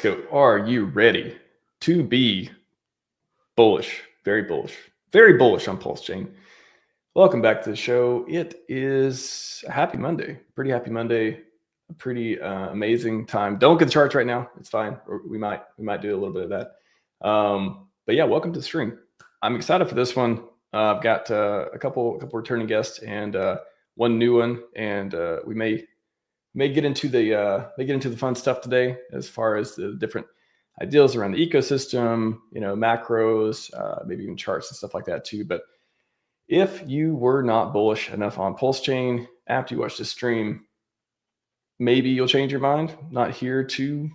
Mexico, are you ready to be bullish? Very bullish. Very bullish on PulseChain. Welcome back to the show. It is a happy Monday. Pretty happy Monday. A pretty amazing time. Don't get the charts right now. It's fine. Or we might do a little bit of that. But yeah, welcome to the stream. I'm excited for this one. I've got a couple returning guests and one new one, and we may get into the fun stuff today as far as the different ideas around the ecosystem, macros, maybe even charts and stuff like that too. But if you were not bullish enough on PulseChain after you watch this stream, maybe you'll change your mind. Not here to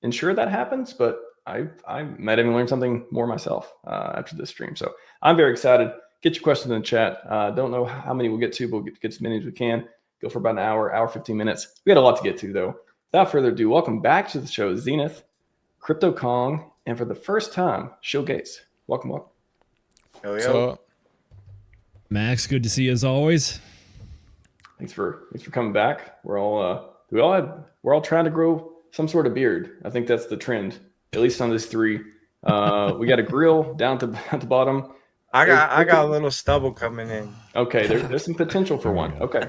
ensure that happens, but I might even learn something more myself after this stream. So I'm very excited. Get your questions in the chat. Don't know how many we'll get to, but we'll get as many as we can. Go for about an hour, 15 minutes. We got a lot to get to, though. Without further ado, welcome back to the show, Zenith, Crypto Kong, and for the first time, Shill Gates. Welcome. Yo. Max, good to see you as always. Thanks for coming back. We're all trying to grow some sort of beard. I think that's the trend, at least on this three. We got a grill down at the bottom. I got a little stubble coming in. Okay, there's some potential for one. Okay.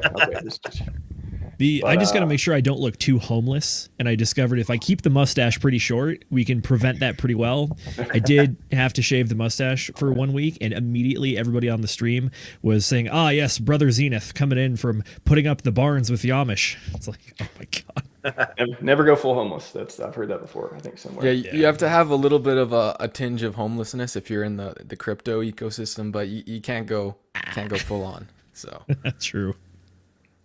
I just got to make sure I don't look too homeless. And I discovered if I keep the mustache pretty short, we can prevent that pretty well. I did have to shave the mustache for 1 week, and immediately everybody on the stream was saying, yes, Brother Zenith coming in from putting up the barns with the Amish. It's like, oh my God. Never go full homeless. I've heard that before, I think, somewhere. Yeah, you have to have a little bit of a tinge of homelessness if you're in the crypto ecosystem, but you can't go full on. So that's true.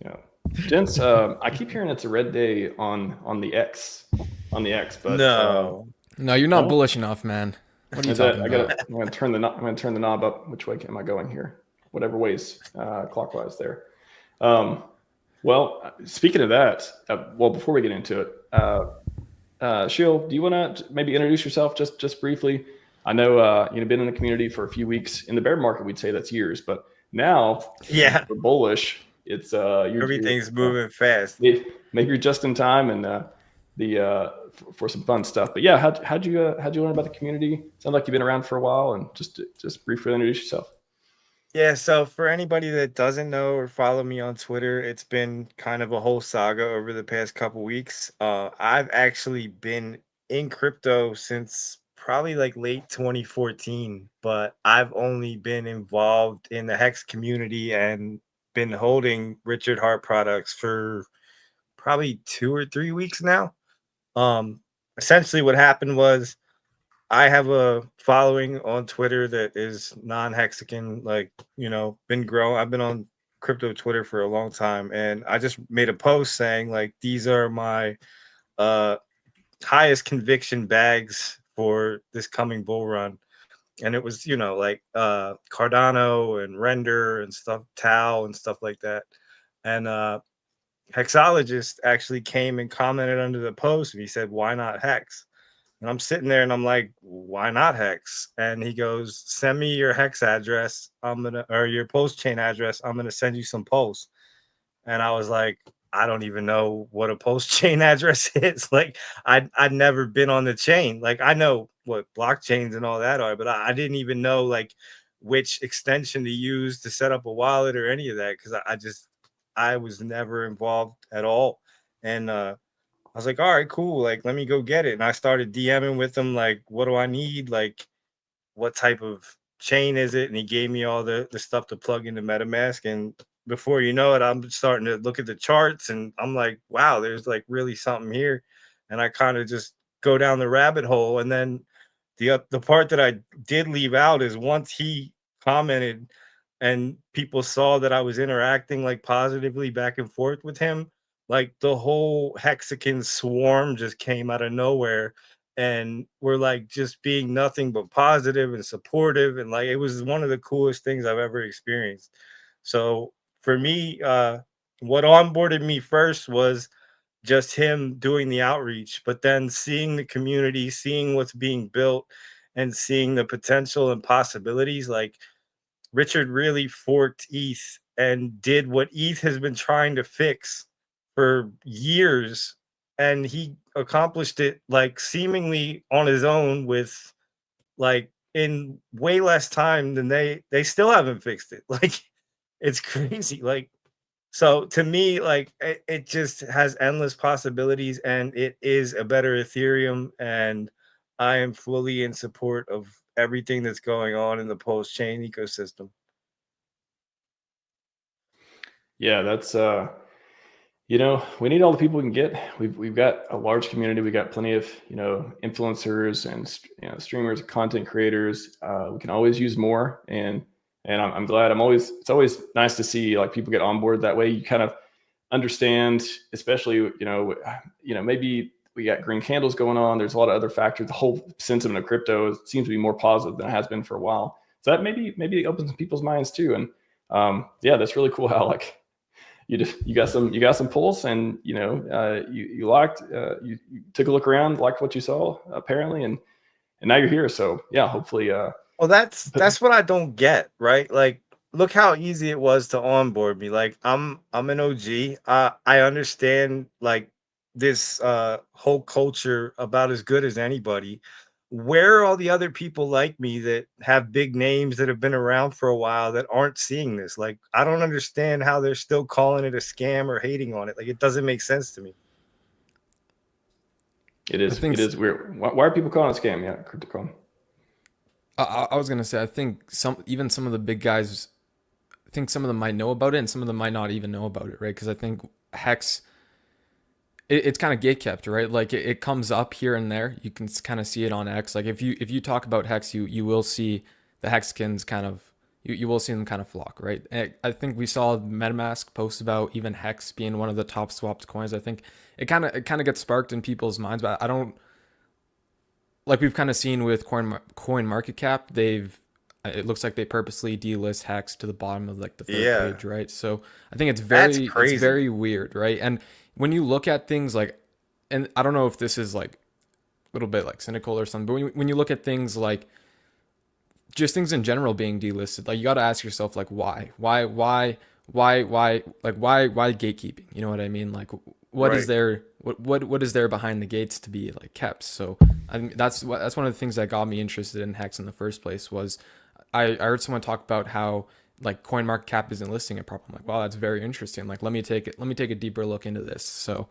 Yeah. Gents, I keep hearing it's a red day on the X. But no, you're not bullish enough, man. What are you talking about? I'm going to turn the knob up. Which way am I going here? Whatever ways clockwise there. Well, speaking of that, before we get into it, Shill, do you want to maybe introduce yourself just briefly? I know you've been in the community for a few weeks. In the bear market, we'd say that's years, but now, we're bullish. It's everything's moving fast. Maybe you're just in time and for some fun stuff. But yeah, how'd you learn about the community? Sounds like you've been around for a while, and just briefly introduce yourself. Yeah, so for anybody that doesn't know or follow me on Twitter, it's been kind of a whole saga over the past couple weeks. I've actually been in crypto since probably like late 2014, but I've only been involved in the Hex community and been holding Richard Hart products for probably 2 or 3 weeks now. Essentially what happened was I have a following on Twitter that is non-Hexican, been growing. I've been on crypto Twitter for a long time, and I just made a post saying these are my highest conviction bags for this coming bull run. And it was, Cardano and Render and stuff, Tau and stuff like that. And Hexologist actually came and commented under the post, and he said, "Why not Hex?" And I'm sitting there and I'm like, "Why not Hex?" And he goes, "Send me your Hex address. Or your PulseChain address. I'm gonna send you some Pulse." And I was like, I don't even know what a PulseChain address is. I'd never been on the chain. I know what blockchains and all that are, but I didn't even know which extension to use to set up a wallet or any of that, because I was never involved at all. And I was like, all right, cool. Let me go get it. And I started DMing with him, what do I need? What type of chain is it? And he gave me all the stuff to plug into MetaMask. And before you know it, I'm starting to look at the charts, and I'm like, wow, there's really something here. And I kind of just go down the rabbit hole. And then the part that I did leave out is once he commented and people saw that I was interacting positively back and forth with him, the whole Hexican swarm just came out of nowhere, and we're just being nothing but positive and supportive, and it was one of the coolest things I've ever experienced. So for me, what onboarded me first was just him doing the outreach, but then seeing the community, seeing what's being built, and seeing the potential and possibilities. Richard really forked ETH and did what ETH has been trying to fix for years, and he accomplished it like seemingly on his own with like in way less time than they still haven't fixed it. Like it's crazy. Like so to me, like it just has endless possibilities and it is a better Ethereum. And I am fully in support of everything that's going on in the PulseChain ecosystem. Yeah, that's you know, we need all the people we can get. We've got a large community. We got plenty of, you know, influencers and, you know, streamers, content creators. We can always use more, and I'm glad. It's always nice to see like people get on board that way. You kind of understand, especially, you know, maybe we got green candles going on. There's a lot of other factors. The whole sentiment of crypto seems to be more positive than it has been for a while. So that maybe it opens people's minds too. And yeah, that's really cool how like you got some pulse, and you know, you liked, you took a look around, liked what you saw apparently, and now you're here. So yeah, hopefully. Well, that's what I don't get, right? Like, look how easy it was to onboard me. Like, I'm an OG. I understand like this whole culture about as good as anybody. Where are all the other people like me that have big names that have been around for a while that aren't seeing this? Like, I don't understand how they're still calling it a scam or hating on it. Like, it doesn't make sense to me. It is weird. Why are people calling it a scam? Yeah, crypto. I was gonna say, I think some of the big guys, I think some of them might know about it and some of them might not even know about it, right? Because I think Hex, it's kind of gatekept, right? Like it comes up here and there. You can kind of see it on X. Like if you talk about Hex, you will see the Hexkins kind of, you will see them kind of flock, right? And I think we saw MetaMask post about even Hex being one of the top swapped coins. I think it kind of gets sparked in people's minds, but I don't, like we've kind of seen with coin market cap, it looks like they purposely delist Hex to the bottom of like the third page, right? So I think it's very weird, right? And when you look at things like, and I don't know if this is like a little bit like cynical or something, but when you look at things like just things in general being delisted, like you got to ask yourself like why gatekeeping? You know what I mean? Like what is there? What is there behind the gates to be like kept? So I mean, that's one of the things that got me interested in Hex in the first place. Was I heard someone talk about how like CoinMarketCap isn't listing it properly. I'm like, wow, that's very interesting. Like, let me take a deeper look into this. So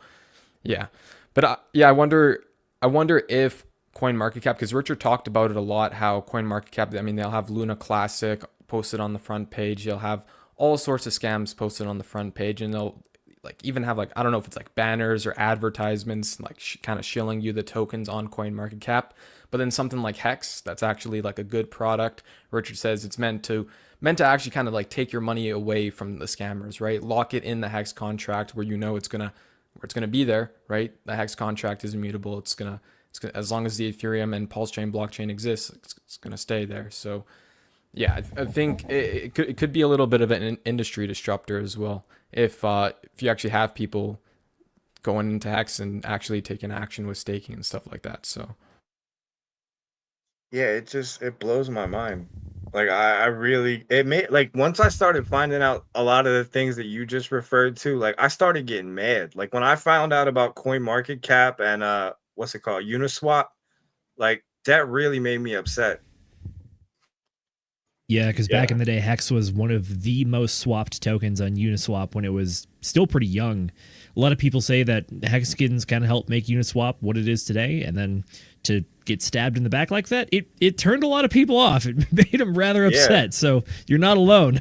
yeah, but yeah, I wonder if CoinMarketCap, because Richard talked about it a lot, how CoinMarketCap, I mean, they'll have Luna Classic posted on the front page. They'll have all sorts of scams posted on the front page, and they'll like even have like, I don't know if it's like banners or advertisements, like kind of shilling you the tokens on CoinMarketCap. But then something like Hex, that's actually like a good product. Richard says it's meant to actually kind of like take your money away from the scammers, right? Lock it in the Hex contract where you know it's gonna be there, right? The Hex contract is immutable. It's gonna as long as the Ethereum and PulseChain blockchain exists, it's gonna stay there. So yeah, I think it could be a little bit of an industry disruptor as well if you actually have people going into Hex and actually taking action with staking and stuff like that. So yeah, it blows my mind. Like I really, it made like once I started finding out a lot of the things that you just referred to, like I started getting mad. Like when I found out about CoinMarketCap and what's it called, Uniswap, like that really made me upset. Yeah, because back in the day, Hex was one of the most swapped tokens on Uniswap when it was still pretty young. A lot of people say that Hexkins kind of helped make Uniswap what it is today, and then to get stabbed in the back like that, it turned a lot of people off. It made them rather upset. So you're not alone.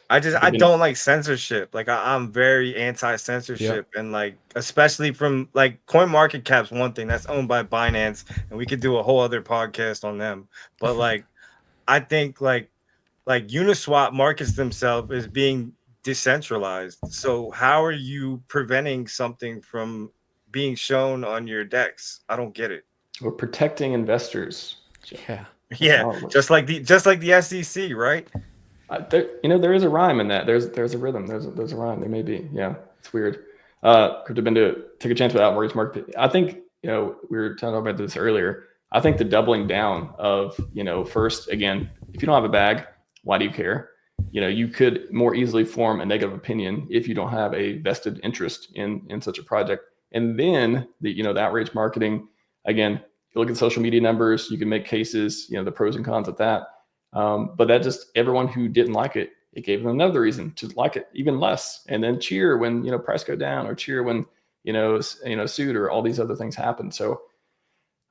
I don't like censorship. Like I'm very anti-censorship, and like especially from like CoinMarketCap's one thing that's owned by Binance, and we could do a whole other podcast on them. But like I think like Uniswap markets themselves as being decentralized. So how are you preventing something from being shown on your decks? I don't get it. We're protecting investors. Yeah. Just like the SEC, right? There is a rhyme in that. There's a rhythm. There's a rhyme. There may be. Yeah, it's weird. Crypto been to take a chance without mortgage market. I think we were talking about this earlier. I think the doubling down of first, again, if you don't have a bag, why do you care? You could more easily form a negative opinion if you don't have a vested interest in such a project. And then the outrage marketing, again, you look at social media numbers, you can make cases, the pros and cons of that. But that just, everyone who didn't like it, it gave them another reason to like it even less. And then cheer when, price go down, or cheer when, suit, or all these other things happen. So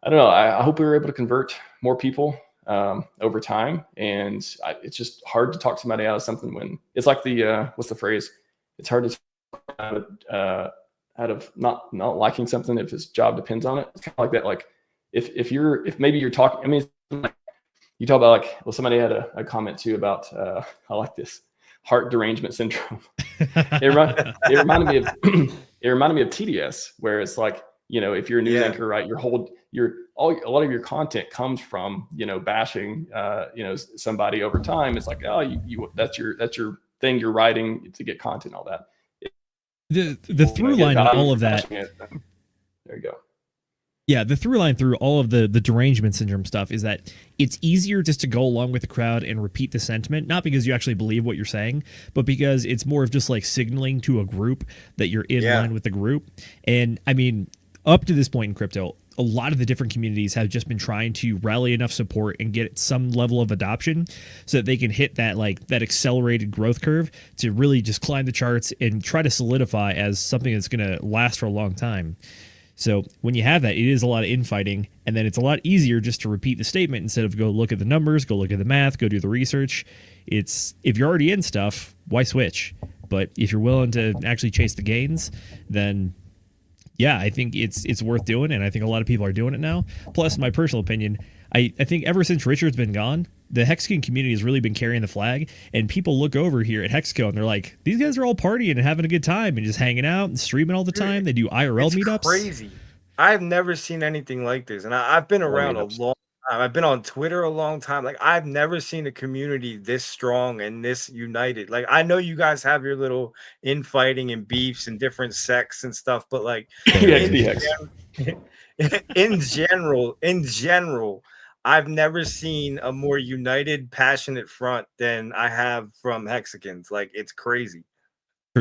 I don't know. I hope we were able to convert more people over time. And it's just hard to talk somebody out of something when it's like what's the phrase? It's hard to talk out of not liking something if his job depends on it. It's kind of like that. Like if maybe you're talking, I mean, like, you talk about somebody had a comment too about, I like this, heart derangement syndrome. It reminded me of TDS, where it's like, if you're a news anchor, right, a lot of your content comes from, bashing, somebody over time. It's like, oh, that's your thing you're writing to get content, all that. The through line on all of that. There you go. Yeah, the through line through all of the derangement syndrome stuff is that it's easier just to go along with the crowd and repeat the sentiment, not because you actually believe what you're saying, but because it's more of just like signaling to a group that you're in line with the group. And I mean, up to this point in crypto, a lot of the different communities have just been trying to rally enough support and get some level of adoption so that they can hit that accelerated growth curve to really just climb the charts and try to solidify as something that's going to last for a long time. So when you have that, it is a lot of infighting, and then it's a lot easier just to repeat the statement instead of go look at the numbers, go look at the math, go do the research. If you're already in stuff, why switch? But if you're willing to actually chase the gains, then yeah, I think it's worth doing, and I think a lot of people are doing it now. Plus, my personal opinion, I think ever since Richard's been gone, the Hexagon community has really been carrying the flag, and people look over here at Hexagon and they're like, these guys are all partying and having a good time and just hanging out and streaming all the time. They do IRL meetups. Crazy. I've never seen anything like this, and I've been around a long time. I've been on Twitter a long time. Like, I've never seen a community this strong and this united. Like, I know you guys have your little infighting and beefs and different sects and stuff, but like in general, I've never seen a more united, passionate front than I have from Hexagons. Like, it's crazy.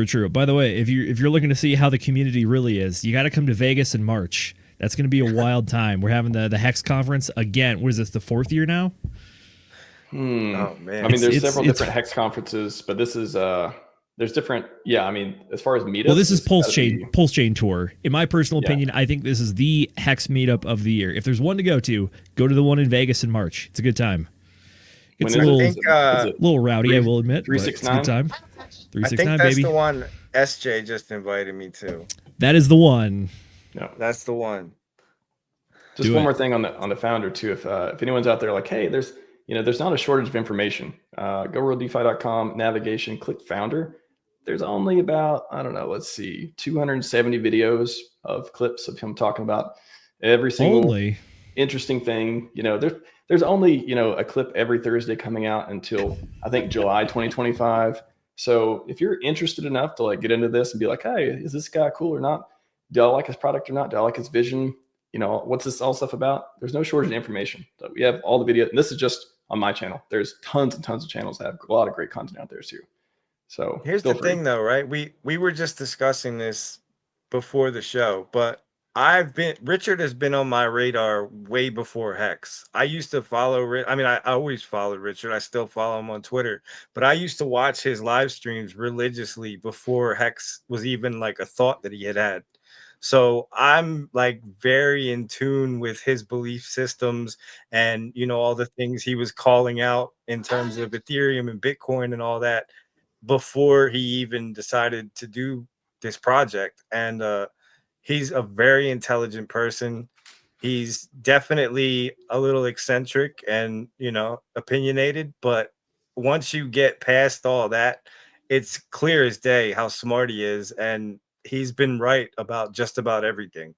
True. By the way, if you're looking to see how the community really is, you got to come to Vegas in March. That's going to be a wild time. We're having the Hex conference again. What is this, the 4th year now? Oh man! I mean, there's several different Hex conferences, but this is there's different. Yeah, I mean, as far as meetups, well, this is PulseChain tour. In my personal opinion, I think this is the Hex meetup of the year. If there's one to go to the one in Vegas in March. It's a good time. It's a little rowdy, I will admit. 369. It's a good time. 369, I think that's baby. the one SJ just invited me to. That is the one. No, that's the one. Just one more thing on the founder too. If anyone's out there like, hey, there's not a shortage of information. GoRealDeFi.com, navigation, click founder. There's only about, I don't know, let's see, 270 videos of clips of him talking about every single interesting thing. There's only a clip every Thursday coming out until I think July 2025. So if you're interested enough to get into this and be like, hey, is this guy cool or not? Do I like his product or not? Do I like his vision? What's this all stuff about? There's no shortage of information. So we have all the videos, and this is just on my channel. There's tons and tons of channels that have a lot of great content out there too. So here's the thing though, right? We were just discussing this before the show, but Richard has been on my radar way before Hex. I used to follow I always followed Richard. I still follow him on Twitter, but I used to watch his live streams religiously before Hex was even a thought that he had. So I'm very in tune with his belief systems and, all the things he was calling out in terms of Ethereum and Bitcoin and all that before he even decided to do this project. And, he's a very intelligent person. He's definitely a little eccentric and, opinionated. But once you get past all that, it's clear as day how smart he is. And he's been right about just about everything.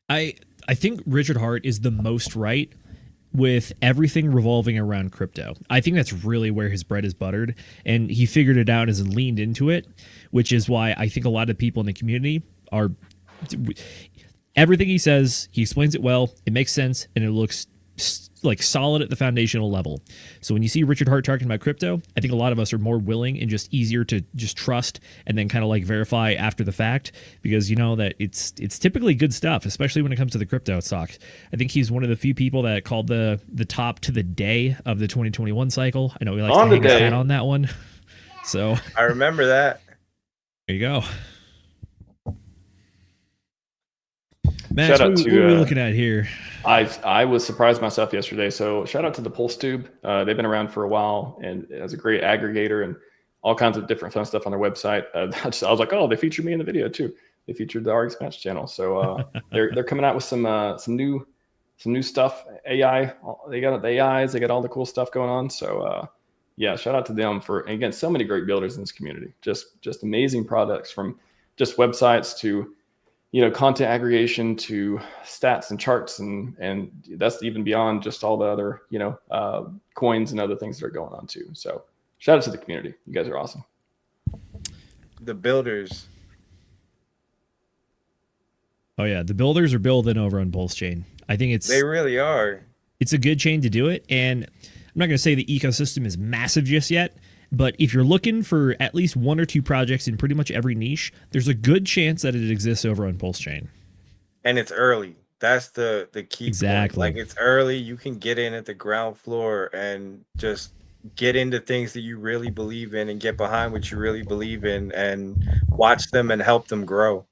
I think Richard Hart is the most right with everything revolving around crypto. I think that's really where his bread is buttered, and he figured it out and leaned into it, which is why I think a lot of people in the community are... Everything he says, he explains it well, it makes sense, and it looks like solid at the foundational level. So when you see Richard Hart talking about crypto, I think a lot of us are more willing and just easier to just trust and then kind of like verify after the fact, because you know that it's typically good stuff, especially when it comes to the crypto stocks. I think he's one of the few people that called the top to the day of the 2021 cycle. I know he likes to hang his hat on that one. So I remember that. There you go. Max, what are we looking at here? I was surprised myself yesterday. So shout out to the PulseTube. They've been around for a while and as a great aggregator and all kinds of different fun stuff on their website. I was like, oh, they featured me in the video too. They featured the RHMax channel. So they're coming out with some new stuff. AI. They got the AIs. They got all the cool stuff going on. So yeah, shout out to them for, and again, so many great builders in this community. Just amazing products, from just websites to, you know, content aggregation to stats and charts, and that's even beyond just all the other, you know, coins and other things that are going on too. So shout out to the community. You guys are awesome. The builders. Oh yeah, the builders are building over on PulseChain. I think they really are. It's a good chain to do it, and I'm not going to say the ecosystem is massive just yet, but if you're looking for at least one or two projects in pretty much every niche, there's a good chance that it exists over on PulseChain. And it's early. That's the key exactly point. Like, it's early. You can get in at the ground floor and just get into things that you really believe in and get behind what you really believe in and watch them and help them grow.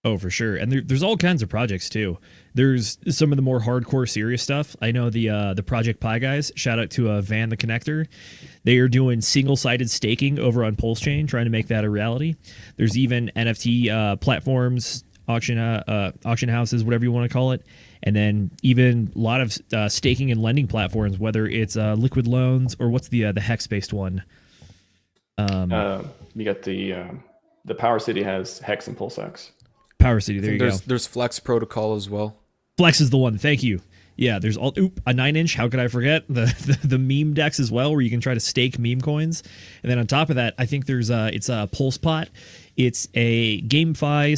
Oh, for sure. And there's all kinds of projects too. There's some of the more hardcore serious stuff. I know the Project Pi guys, shout out to Van the Connector. They are doing single-sided staking over on PulseChain, trying to make that a reality. There's even NFT platforms, auction houses, whatever you want to call it. And then even a lot of staking and lending platforms, whether it's liquid loans or what's the Hex-based one. You got the Power City has Hex and PulseX. Power City, there you go. There's Flex Protocol as well. Flex is the one. Thank you. Yeah, there's a 9-inch. How could I forget the meme decks as well, where you can try to stake meme coins. And then on top of that, I think there's it's a PulsePot. It's a GameFi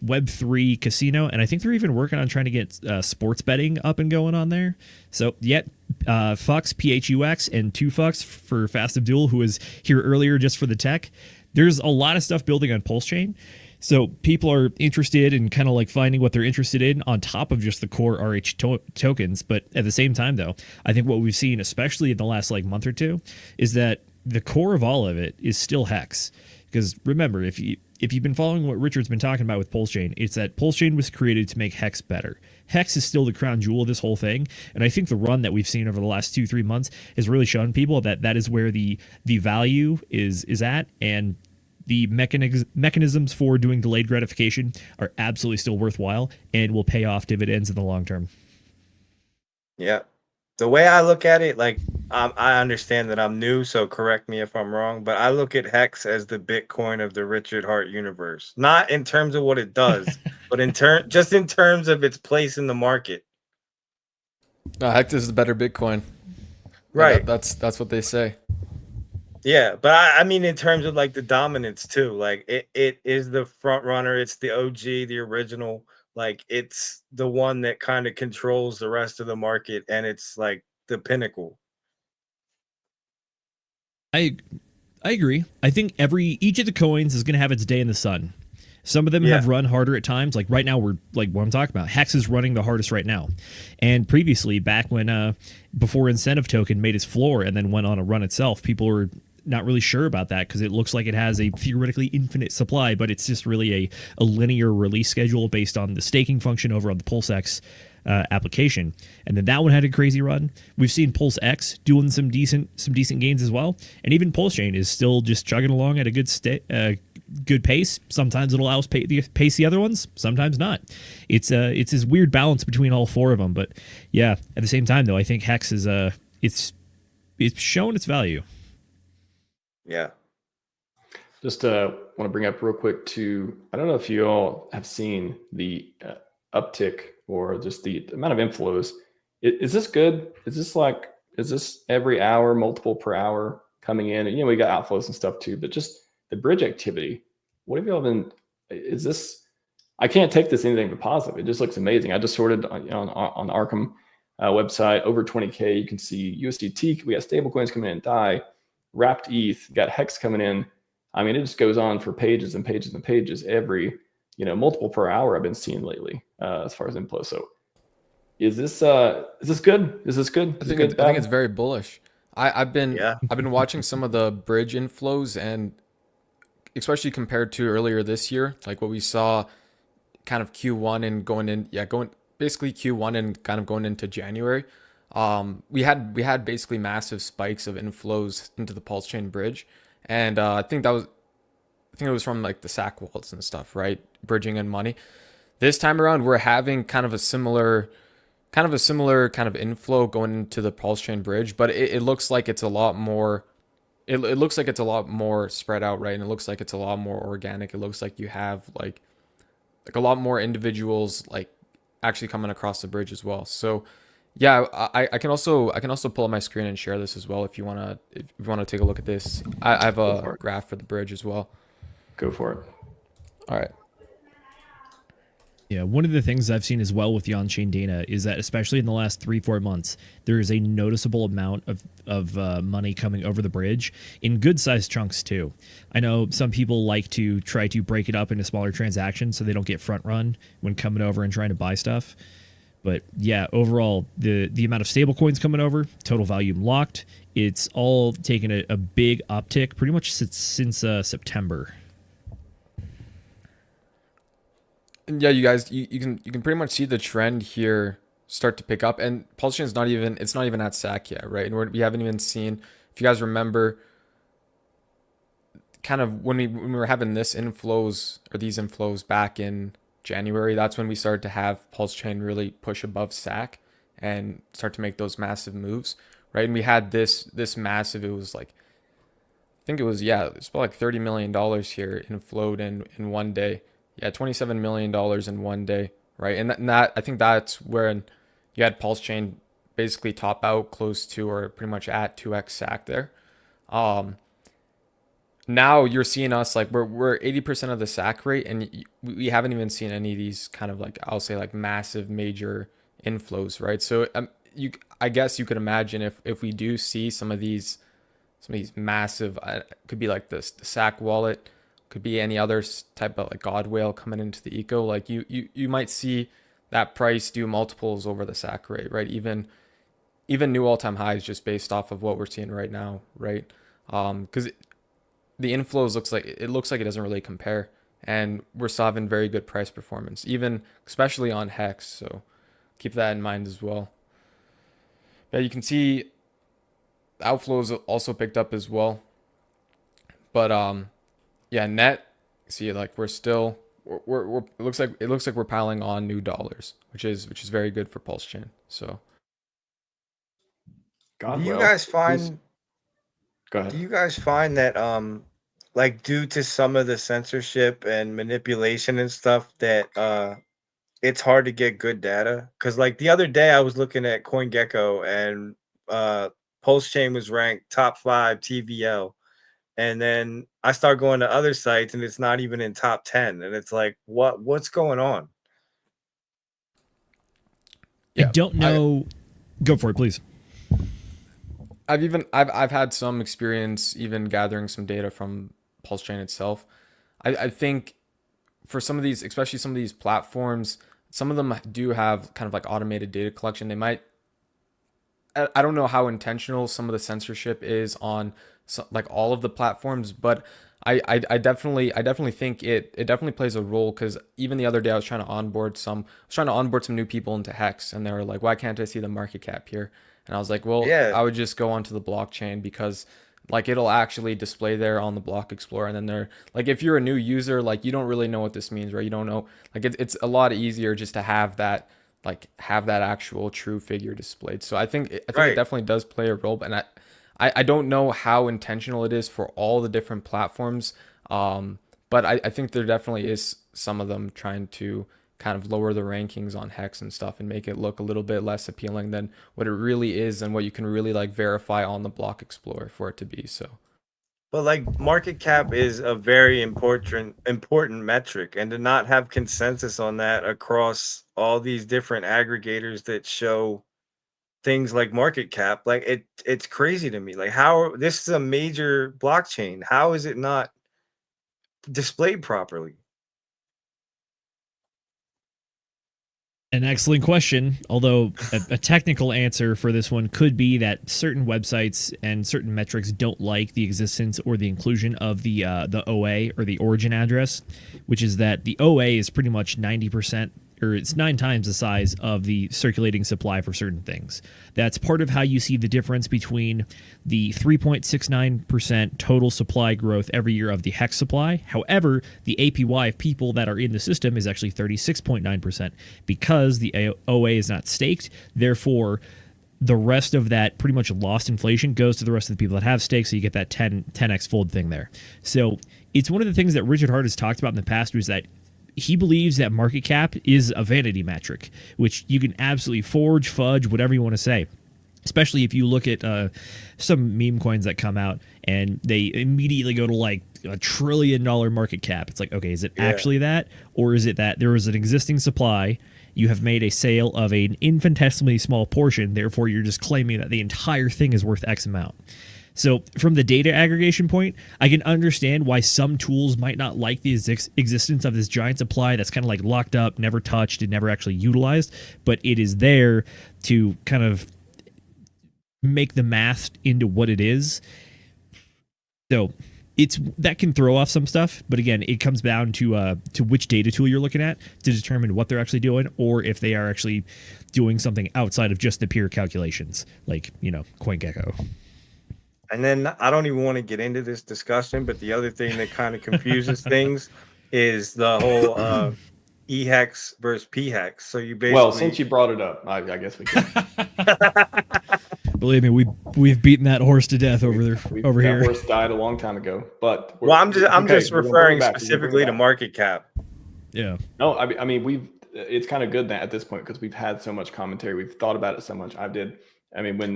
/ Web3 casino, and I think they're even working on trying to get sports betting up and going on there. So yeah, Fux, PHUX, and 2Fux for Fast Abdul, who was here earlier just for the tech. There's a lot of stuff building on PulseChain. So people are interested in kind of like finding what they're interested in on top of just the core RH tokens. But at the same time, though, I think what we've seen, especially in the last like month or two, is that the core of all of it is still Hex. Because remember, if you've been following what Richard's been talking about with PulseChain, it's that PulseChain was created to make Hex better. Hex is still the crown jewel of this whole thing. And I think the run that we've seen over the last 2-3 months has really shown people that is where the value is at. And the mechanisms for doing delayed gratification are absolutely still worthwhile and will pay off dividends in the long term. Yeah. The way I look at it, like, I understand that I'm new, so correct me if I'm wrong, but I look at Hex as the Bitcoin of the Richard Hart universe. Not in terms of what it does, but just in terms of its place in the market. No, Hex is the better Bitcoin. Right. Yeah, that's what they say. Yeah, but I mean, in terms of like the dominance too, like it is the front runner. It's the OG, the original. Like, it's the one that kind of controls the rest of the market, and it's like the pinnacle. I agree. I think each of the coins is going to have its day in the sun. Some of them have run harder at times. Like right now, we're like what I'm talking about. Hex is running the hardest right now. And previously, back when before Incentive Token made its floor and then went on a run itself, people were not really sure about that because it looks like it has a theoretically infinite supply, but it's just really a linear release schedule based on the staking function over on the PulseX application. And then that one had a crazy run. We've seen PulseX doing some decent gains as well, and even PulseChain is still just chugging along at a good pace. Sometimes it'll outpace the other ones, sometimes not. It's this weird balance between all four of them. But yeah, at the same time though, I think Hex is it's shown its value. Yeah. Just want to bring up real quick too. I don't know if you all have seen the uptick or just the amount of inflows. Is this good? Is this every hour, multiple per hour coming in? And, you know, we got outflows and stuff too, but just the bridge activity. What have y'all been? Is this? I can't take this anything but positive. It just looks amazing. I just sorted on Arkham website, over 20K. You can see USDT. We got stablecoins coming in, DAI, wrapped ETH, got Hex coming in. I mean, it just goes on for pages and pages and pages every, multiple per hour I've been seeing lately as far as inflow. So is this good? Is this good? I think it's very bullish. I've been watching some of the bridge inflows, and especially compared to earlier this year, like what we saw kind of Q1 and going basically Q1 and kind of going into January. We had basically massive spikes of inflows into the PulseChain bridge, and I think it was from like the SAC wallets and stuff, right? Bridging in money. This time around, we're having kind of a similar kind of inflow going into the PulseChain bridge, but it looks like it's a lot more. It looks like it's a lot more spread out, right? And it looks like it's a lot more organic. It looks like you have like a lot more individuals like actually coming across the bridge as well. So yeah, I can also pull up my screen and share this as well if you wanna take a look at this. I have a graph for the bridge as well. Go for it. All right. Yeah, one of the things I've seen as well with the on-chain data is that especially in the last 3-4 months, there is a noticeable amount of money coming over the bridge in good-sized chunks too. I know some people like to try to break it up into smaller transactions so they don't get front-run when coming over and trying to buy stuff. But yeah, overall, the amount of stable coins coming over, total volume locked, it's all taken a big uptick pretty much since September. Yeah, you guys, you can pretty much see the trend here start to pick up, and PulseChain is not even at SAC yet, right? And we haven't even seen, if you guys remember, kind of when we were having these inflows back in January, that's when we started to have PulseChain really push above SAC and start to make those massive moves, right? And we had this massive, it was like, I think it was it's about like $30 million here inflowed in one day. Yeah, $27 million in one day, right? And that I think that's where you had PulseChain basically top out close to or pretty much at 2x SAC there. Now you're seeing us like we're 80% of the SAC rate, and we haven't even seen any of these kind of like, I'll say like massive major inflows, right? So I guess you could imagine if we do see some of these massive, could be like the SAC wallet, could be any other type of like God whale coming into the eco, like you might see that price do multiples over the SAC rate, right? Even new all-time highs just based off of what we're seeing right now, right? Because the inflows looks like it doesn't really compare, and we're still having very good price performance, especially on Hex. So keep that in mind as well. Yeah, you can see outflows also picked up as well, but yeah, net, see, like we're still it looks like we're piling on new dollars, which is very good for PulseChain. So do you guys find Go ahead. Do you guys find that like due to some of the censorship and manipulation and stuff that it's hard to get good data? Because like the other day I was looking at CoinGecko and PulseChain was ranked top 5 TVL. And then I start going to other sites and it's not even in top 10. And it's like, what's going on? Yeah, I don't know. Go for it, please. I've had some experience even gathering some data from PulseChain itself. I think for some of these, especially some of these platforms, some of them do have kind of like automated data collection. They might, I don't know how intentional some of the censorship is on like all of the platforms, but I definitely think it definitely plays a role, because even the other day I was trying to onboard some new people into Hex, and they were like, why can't I see the market cap here? And I was like, well, Yeah. I would just go onto the blockchain, because like it'll actually display there on the block explorer. And then they're like, if you're a new user, like you don't really know what this means, right? You don't know, like it's a lot easier just to have that actual true figure displayed. So I think it definitely does play a role. And I don't know how intentional it is for all the different platforms, but I think there definitely is some of them trying to kind of lower the rankings on Hex and stuff and make it look a little bit less appealing than what it really is and what you can really like verify on the block explorer for it to be. So, but like market cap is a very important metric, and to not have consensus on that across all these different aggregators that show things like market cap. Like it's crazy to me. Like, how this is a major blockchain. How is it not displayed properly? An excellent question, although a technical answer for this one could be that certain websites and certain metrics don't like the existence or the inclusion of the OA, or the origin address, which is that the OA is pretty much 90%, or it's 9 times the size of the circulating supply for certain things. That's part of how you see the difference between the 3.69% total supply growth every year of the hex supply. However, the APY of people that are in the system is actually 36.9% because the OA is not staked. Therefore, the rest of that pretty much lost inflation goes to the rest of the people that have stakes, so you get that 10x fold thing there. So it's one of the things that Richard Hart has talked about in the past, was that he believes that market cap is a vanity metric, which you can absolutely forge, fudge, whatever you want to say. Especially if you look at some meme coins that come out and they immediately go to like $1 trillion market cap. It's like, okay, is it actually that? Or is it that there is an existing supply, you have made a sale of an infinitesimally small portion, therefore you're just claiming that the entire thing is worth X amount? So from the data aggregation point, I can understand why some tools might not like the existence of this giant supply that's kind of like locked up, never touched, and never actually utilized, but it is there to kind of make the math into what it is. So that can throw off some stuff, but again, it comes down to which data tool you're looking at to determine what they're actually doing, or if they are actually doing something outside of just the pure calculations, like, CoinGecko. And then I don't even want to get into this discussion, but the other thing that kind of confuses things is the whole E-hex versus P-hex. So you basically... Well, since you brought it up, I guess we can. Believe me, we've beaten that horse to death over here. That horse died a long time ago. But I'm just referring specifically to market cap. Yeah. No, I mean it's kind of good that at this point, because we've had so much commentary, we've thought about it so much. When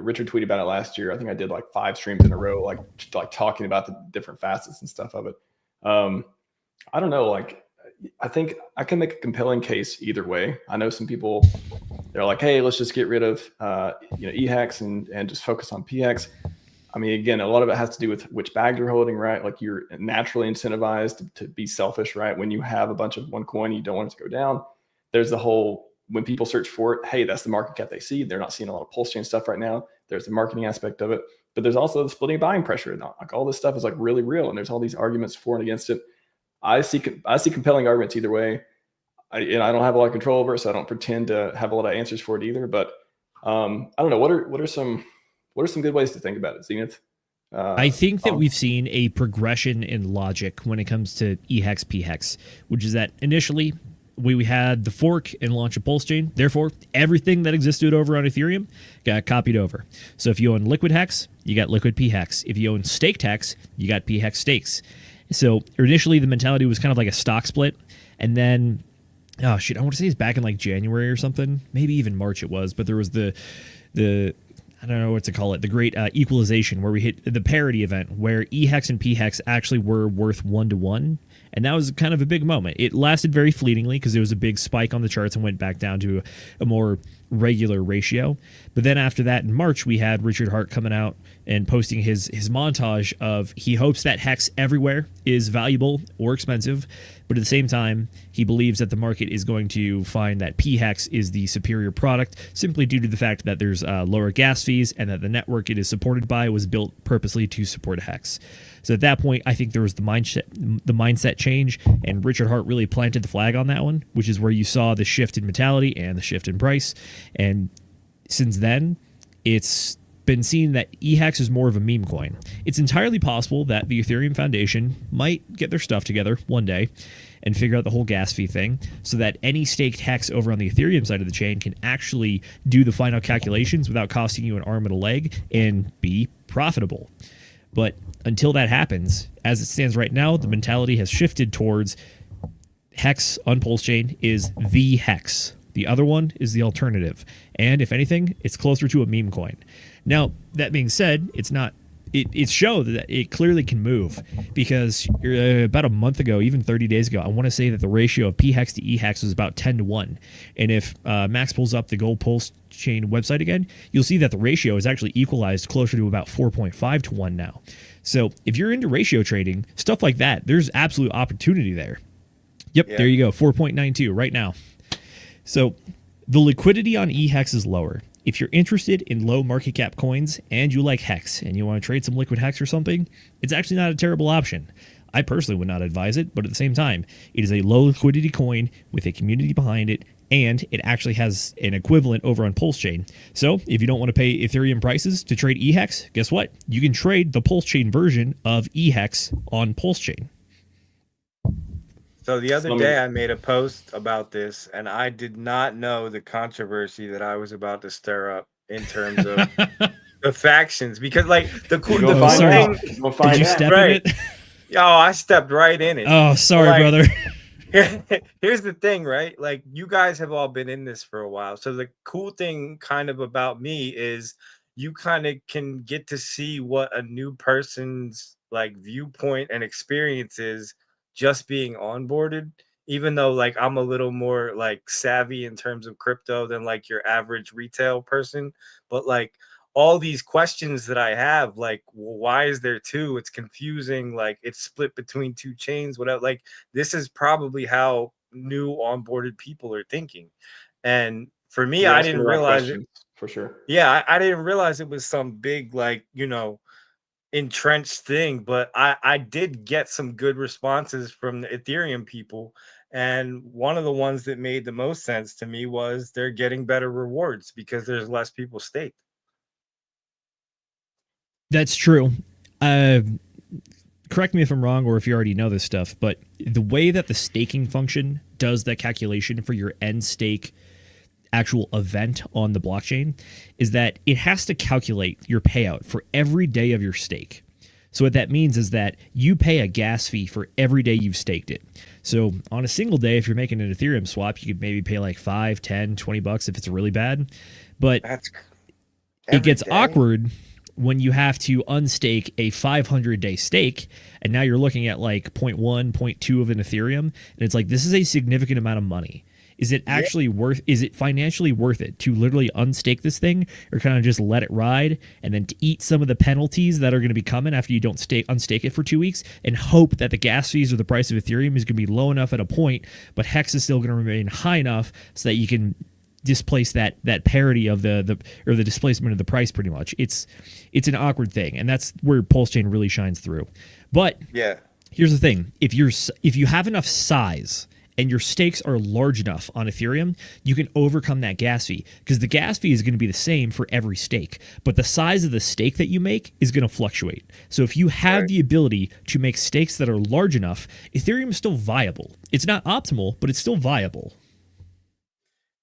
Richard tweeted about it last year, I think I did like 5 streams in a row, like talking about the different facets and stuff of it. I don't know, like, I think I can make a compelling case either way. I know some people, they're like, hey, let's just get rid of E-hex and just focus on P-hex. I mean, again, a lot of it has to do with which bag you're holding, right? Like, you're naturally incentivized to be selfish, right? When you have a bunch of one coin, you don't want it to go down. There's the whole, when people search for it, hey, that's the market cap they see. They're not seeing a lot of PulseChain stuff right now. There's the marketing aspect of it, but there's also the splitting buying pressure. And like, all this stuff is like really real, and there's all these arguments for and against it. I see compelling arguments either way. I don't have a lot of control over it, so I don't pretend to have a lot of answers for it either. But I don't know. What are some good ways to think about it, Zenith? I think that we've seen a progression in logic when it comes to E-hex, P-hex, which is that initially we had the fork and launch of PulseChain. Therefore, everything that existed over on Ethereum got copied over. So if you own Liquid Hex, you got Liquid P-hex. If you own Staked Hex, you got P-hex stakes. So initially the mentality was kind of like a stock split. And then, I want to say it's back in like January or something. Maybe even March it was. But there was the I don't know what to call it, the great equalization, where we hit the parity event where E-hex and P-hex actually were worth 1-to-1. And that was kind of a big moment. It lasted very fleetingly because it was a big spike on the charts and went back down to a more regular ratio. But then after that, in March, we had Richard Hart coming out and posting his montage of he hopes that hex everywhere is valuable or expensive, but at the same time, he believes that the market is going to find that P-hex is the superior product simply due to the fact that there's lower gas fees and that the network it is supported by was built purposely to support hex. So at that point, I think there was the mindset change, and Richard Hart really planted the flag on that one, which is where you saw the shift in mentality and the shift in price. And since then, it's been seen that E-hex is more of a meme coin. It's entirely possible that the Ethereum Foundation might get their stuff together one day and figure out the whole gas fee thing so that any staked hex over on the Ethereum side of the chain can actually do the final calculations without costing you an arm and a leg and be profitable. But until that happens, as it stands right now, the mentality has shifted towards hex on PulseChain is the hex. The other one is the alternative. And if anything, it's closer to a meme coin. Now, that being said, it's not it showed that it clearly can move, because about a month ago, even 30 days ago, I want to say that the ratio of PHEX to EHEX was about 10-1. And if Max pulls up the Gold PulseChain website again, you'll see that the ratio is actually equalized closer to about 4.5 to 1 now. So if you're into ratio trading, stuff like that, there's absolute opportunity there. Yep, yeah. There you go, 4.92 right now. So the liquidity on EHEX is lower. If you're interested in low market cap coins and you like Hex and you want to trade some liquid Hex or something, it's actually not a terrible option. I personally would not advise it, but at the same time, it is a low liquidity coin with a community behind it, and it actually has an equivalent over on PulseChain. So if you don't want to pay Ethereum prices to trade EHEX, guess what? You can trade the PulseChain version of EHEX on PulseChain. So the other day I made a post about this, and I did not know the controversy that I was about to stir up in terms of the factions, because like the cool thing. Did you step in it? Oh, I stepped right in it. Oh, sorry, brother. Here's the thing, right? Like, you guys have all been in this for a while. So the cool thing kind of about me is you kind of can get to see what a new person's like viewpoint and experience is just being onboarded, even though like I'm a little more like savvy in terms of crypto than like your average retail person. But like all these questions that I have, like, well, why is there two? It's confusing. Like, it's split between two chains. Whatever. Like, this is probably how new onboarded people are thinking. And for me, I didn't realize it. For sure. Yeah, I didn't realize it was some big, like, you know, entrenched thing, but I did get some good responses from the Ethereum people. And one of the ones that made the most sense to me was they're getting better rewards because there's less people staked. That's true. Correct me if I'm wrong, or if you already know this stuff, but the way that the staking function does that calculation for your end stake actual event on the blockchain is that it has to calculate your payout for every day of your stake. So what that means is that you pay a gas fee for every day you've staked it. So on a single day, if you're making an Ethereum swap, you could maybe pay like $5, $10, $20 if it's really bad. But it gets awkward when you have to unstake a 500-day stake, and now you're looking at like 0.1, 0.2 of an Ethereum, and it's like, this is a significant amount of money. Is it actually is it financially worth it to literally unstake this thing, or kind of just let it ride and then to eat some of the penalties that are going to be coming after you don't unstake it for 2 weeks and hope that the gas fees or the price of Ethereum is going to be low enough at a point, but Hex is still going to remain high enough so that you can displace that parity of the displacement of the price pretty much. It's an awkward thing, and that's where PulseChain really shines through. But here's the thing. If you have enough size and your stakes are large enough on Ethereum, you can overcome that gas fee, because the gas fee is going to be the same for every stake, but the size of the stake that you make is going to fluctuate. So if you have the ability to make stakes that are large enough, Ethereum is still viable. It's not optimal, but it's still viable.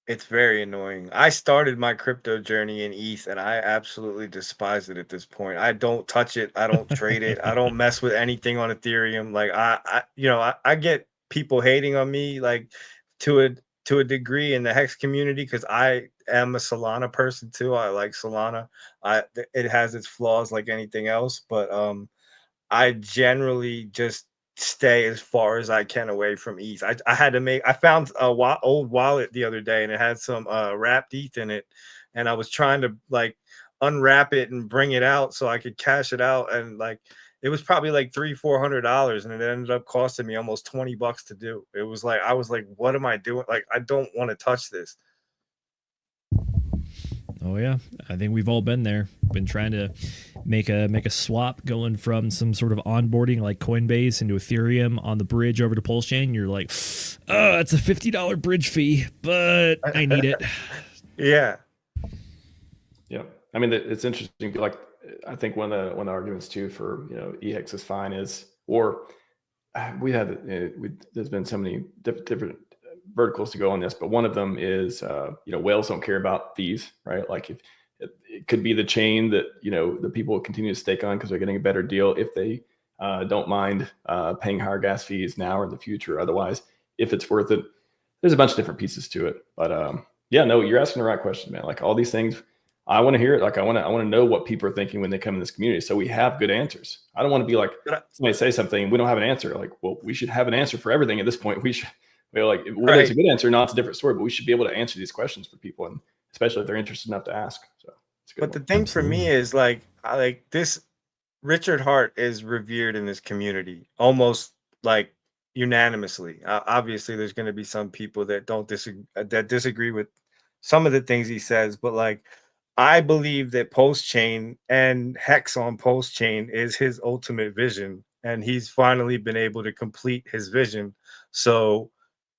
It's very annoying. I started my crypto journey in ETH, and I absolutely despise it at this point. I don't touch it. I don't trade it. I don't mess with anything on Ethereum. Like I get people hating on me like to a degree in the Hex community, because I am a Solana person too. I like Solana. It has its flaws like anything else, but I generally just stay as far as I can away from ETH. I found a old wallet the other day, and it had some wrapped ETH in it, and I was trying to like unwrap it and bring it out so I could cash it out, and like it was probably like $300-400, and it ended up costing me almost $20 to do. It was like, I was like, what am I doing? Like, I don't want to touch this. Oh yeah, I think we've all been there. Been trying to make a swap going from some sort of onboarding like Coinbase into Ethereum on the bridge over to PulseChain. You're like, oh, it's a $50 bridge fee, but I need it. Yeah. I mean, it's interesting. Like, I think one of the arguments too for, you know, EHEX is fine is, or there's been so many different verticals to go on this, but one of them is, you know, whales don't care about fees, right? Like, if it could be the chain that, you know, the people will continue to stake on because they're getting a better deal if they don't mind paying higher gas fees now or in the future. Otherwise, if it's worth it, there's a bunch of different pieces to it. But yeah, no, you're asking the right question, man. Like, all these things I want to hear it. Like I want to know what people are thinking when they come in this community, so we have good answers. I don't want to be like somebody say something and we don't have an answer. Like, well, we should have an answer for everything at this point. We should, like, whether it's a good answer or not, it's a different story. But we should be able to answer these questions for people, and especially if they're interested enough to ask. So, it's a good but the thing for me is like, I like this. Richard Hart is revered in this community almost like unanimously. Obviously, there's going to be some people that don't disagree with some of the things he says, but like, I believe that PulseChain and Hex on PulseChain is his ultimate vision, and he's finally been able to complete his vision. So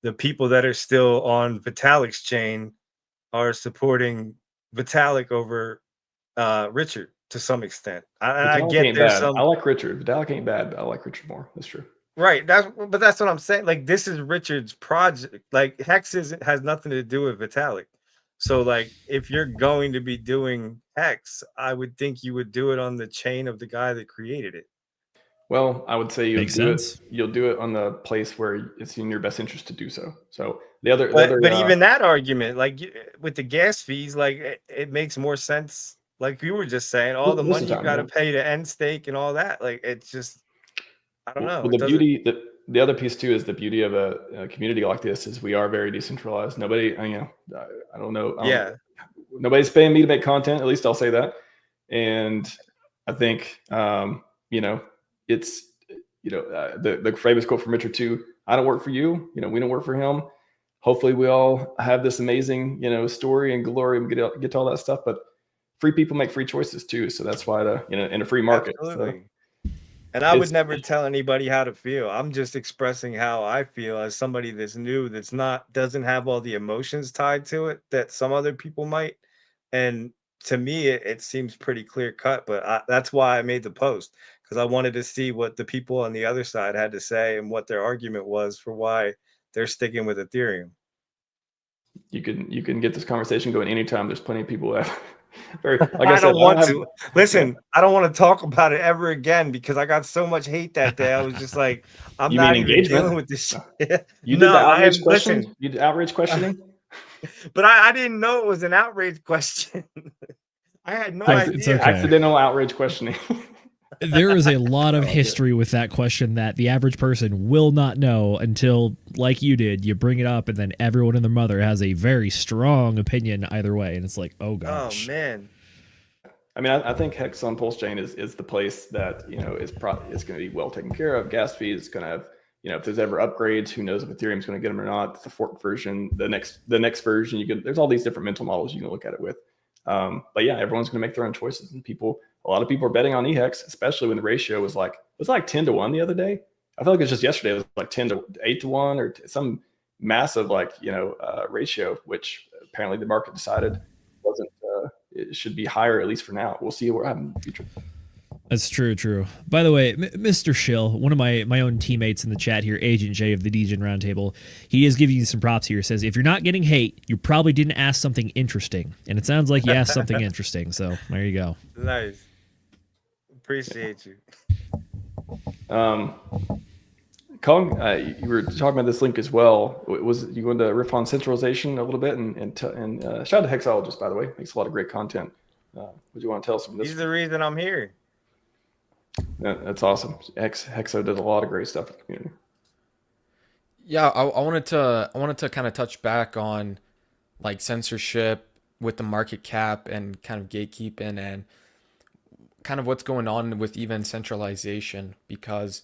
the people that are still on Vitalik's chain are supporting Vitalik over Richard to some extent. I Vitalik get ain't there's bad. some I like Richard. Vitalik ain't bad, but I like Richard more. That's true. right. That's what I'm saying. Like, this is Richard's project. Like, Hex has nothing to do with Vitalik. So like, if you're going to be doing Hex, I would think you would do it on the chain of the guy that created it. Well, I would say Makes sense. You'll do it on the place where it's in your best interest to do so. So the other, But even that argument, like with the gas fees, like it makes more sense. Like you were just saying, all the money you got to pay to end stake and all that. Like, it's just, I don't know. Well, the other piece too is the beauty of a community like this is we are very decentralized. Nobody, I don't know. Nobody's paying me to make content. At least I'll say that. And I think, it's, the famous quote from Richard too, I don't work for you. We don't work for him. Hopefully we all have this amazing, story and glory and get to all that stuff, but free people make free choices too. So that's why in a free market. Absolutely. So and I would never tell anybody how to feel. I'm just expressing how I feel as somebody that's new, doesn't have all the emotions tied to it that some other people might. And to me, it seems pretty clear cut, but that's why I made the post, because I wanted to see what the people on the other side had to say and what their argument was for why they're sticking with Ethereum. You can get this conversation going anytime. There's plenty of people that I don't want to listen. I don't want to talk about it ever again because I got so much hate that day. I was just like, I'm not even dealing with this shit. You did the outrage question? You did outrage questioning? But I didn't know it was an outrage question. I had no idea. Okay. Accidental outrage questioning. There is a lot of history with that question that the average person will not know until, like you did, you bring it up and then everyone and their mother has a very strong opinion either way. And it's like, oh gosh. Oh man. I mean, I think Hex on PulseChain is the place that, is going to be well taken care of. Gas fees is going to have, if there's ever upgrades, who knows if Ethereum's going to get them or not. It's the fork version, the next version, there's all these different mental models you can look at it with. But yeah, everyone's going to make their own choices, and a lot of people are betting on EHEX, especially when the ratio was like 10-1 the other day. I feel like it was just yesterday. It was like 8-1 or some massive ratio, which apparently the market decided wasn't. It should be higher, at least for now. We'll see what happens in the future. That's true. By the way, Mr. Shill, one of my own teammates in the chat here, Agent J of the Degen Roundtable, he is giving you some props here. Says, if you're not getting hate, you probably didn't ask something interesting. And it sounds like you asked something interesting. So there you go. Nice. Appreciate you. Kong, you were talking about this link as well. Was you going to riff on centralization a little bit? And shout out to Hexologist, by the way. Makes a lot of great content. Would you want to tell us some of this? He's the reason I'm here. That's awesome. Hexo does a lot of great stuff in the community. Yeah, I wanted to kind of touch back on like censorship with the market cap and kind of gatekeeping and kind of what's going on with even centralization, because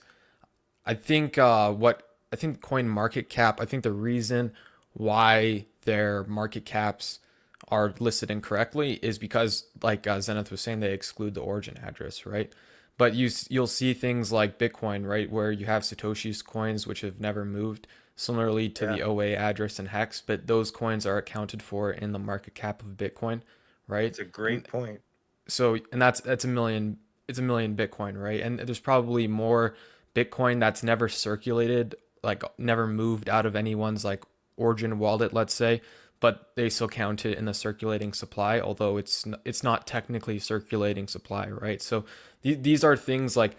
I think coin market cap, I think the reason why their market caps are listed incorrectly is because, like Zenith was saying, they exclude the origin address, right? But you'll see things like Bitcoin, right, where you have Satoshi's coins, which have never moved, similarly to the OA address and Hex, but those coins are accounted for in the market cap of Bitcoin, right? It's a great point. So, and that's a million Bitcoin, right? And there's probably more Bitcoin that's never circulated, like never moved out of anyone's like origin wallet, let's say, but they still count it in the circulating supply, although it's not technically circulating supply, right? So these are things like,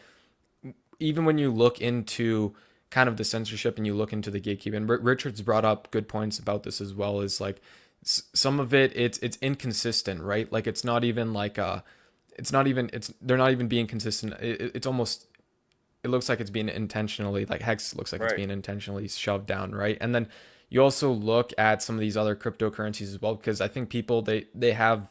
even when you look into kind of the censorship and you look into the gatekeeping, Richard's brought up good points about this as well, is like some of it's inconsistent, right? Like it's not even like they're not even being consistent. It's almost, it looks like it's being intentionally, like Hex looks like it's being intentionally shoved down, right? And then you also look at some of these other cryptocurrencies as well, because I think people, they have,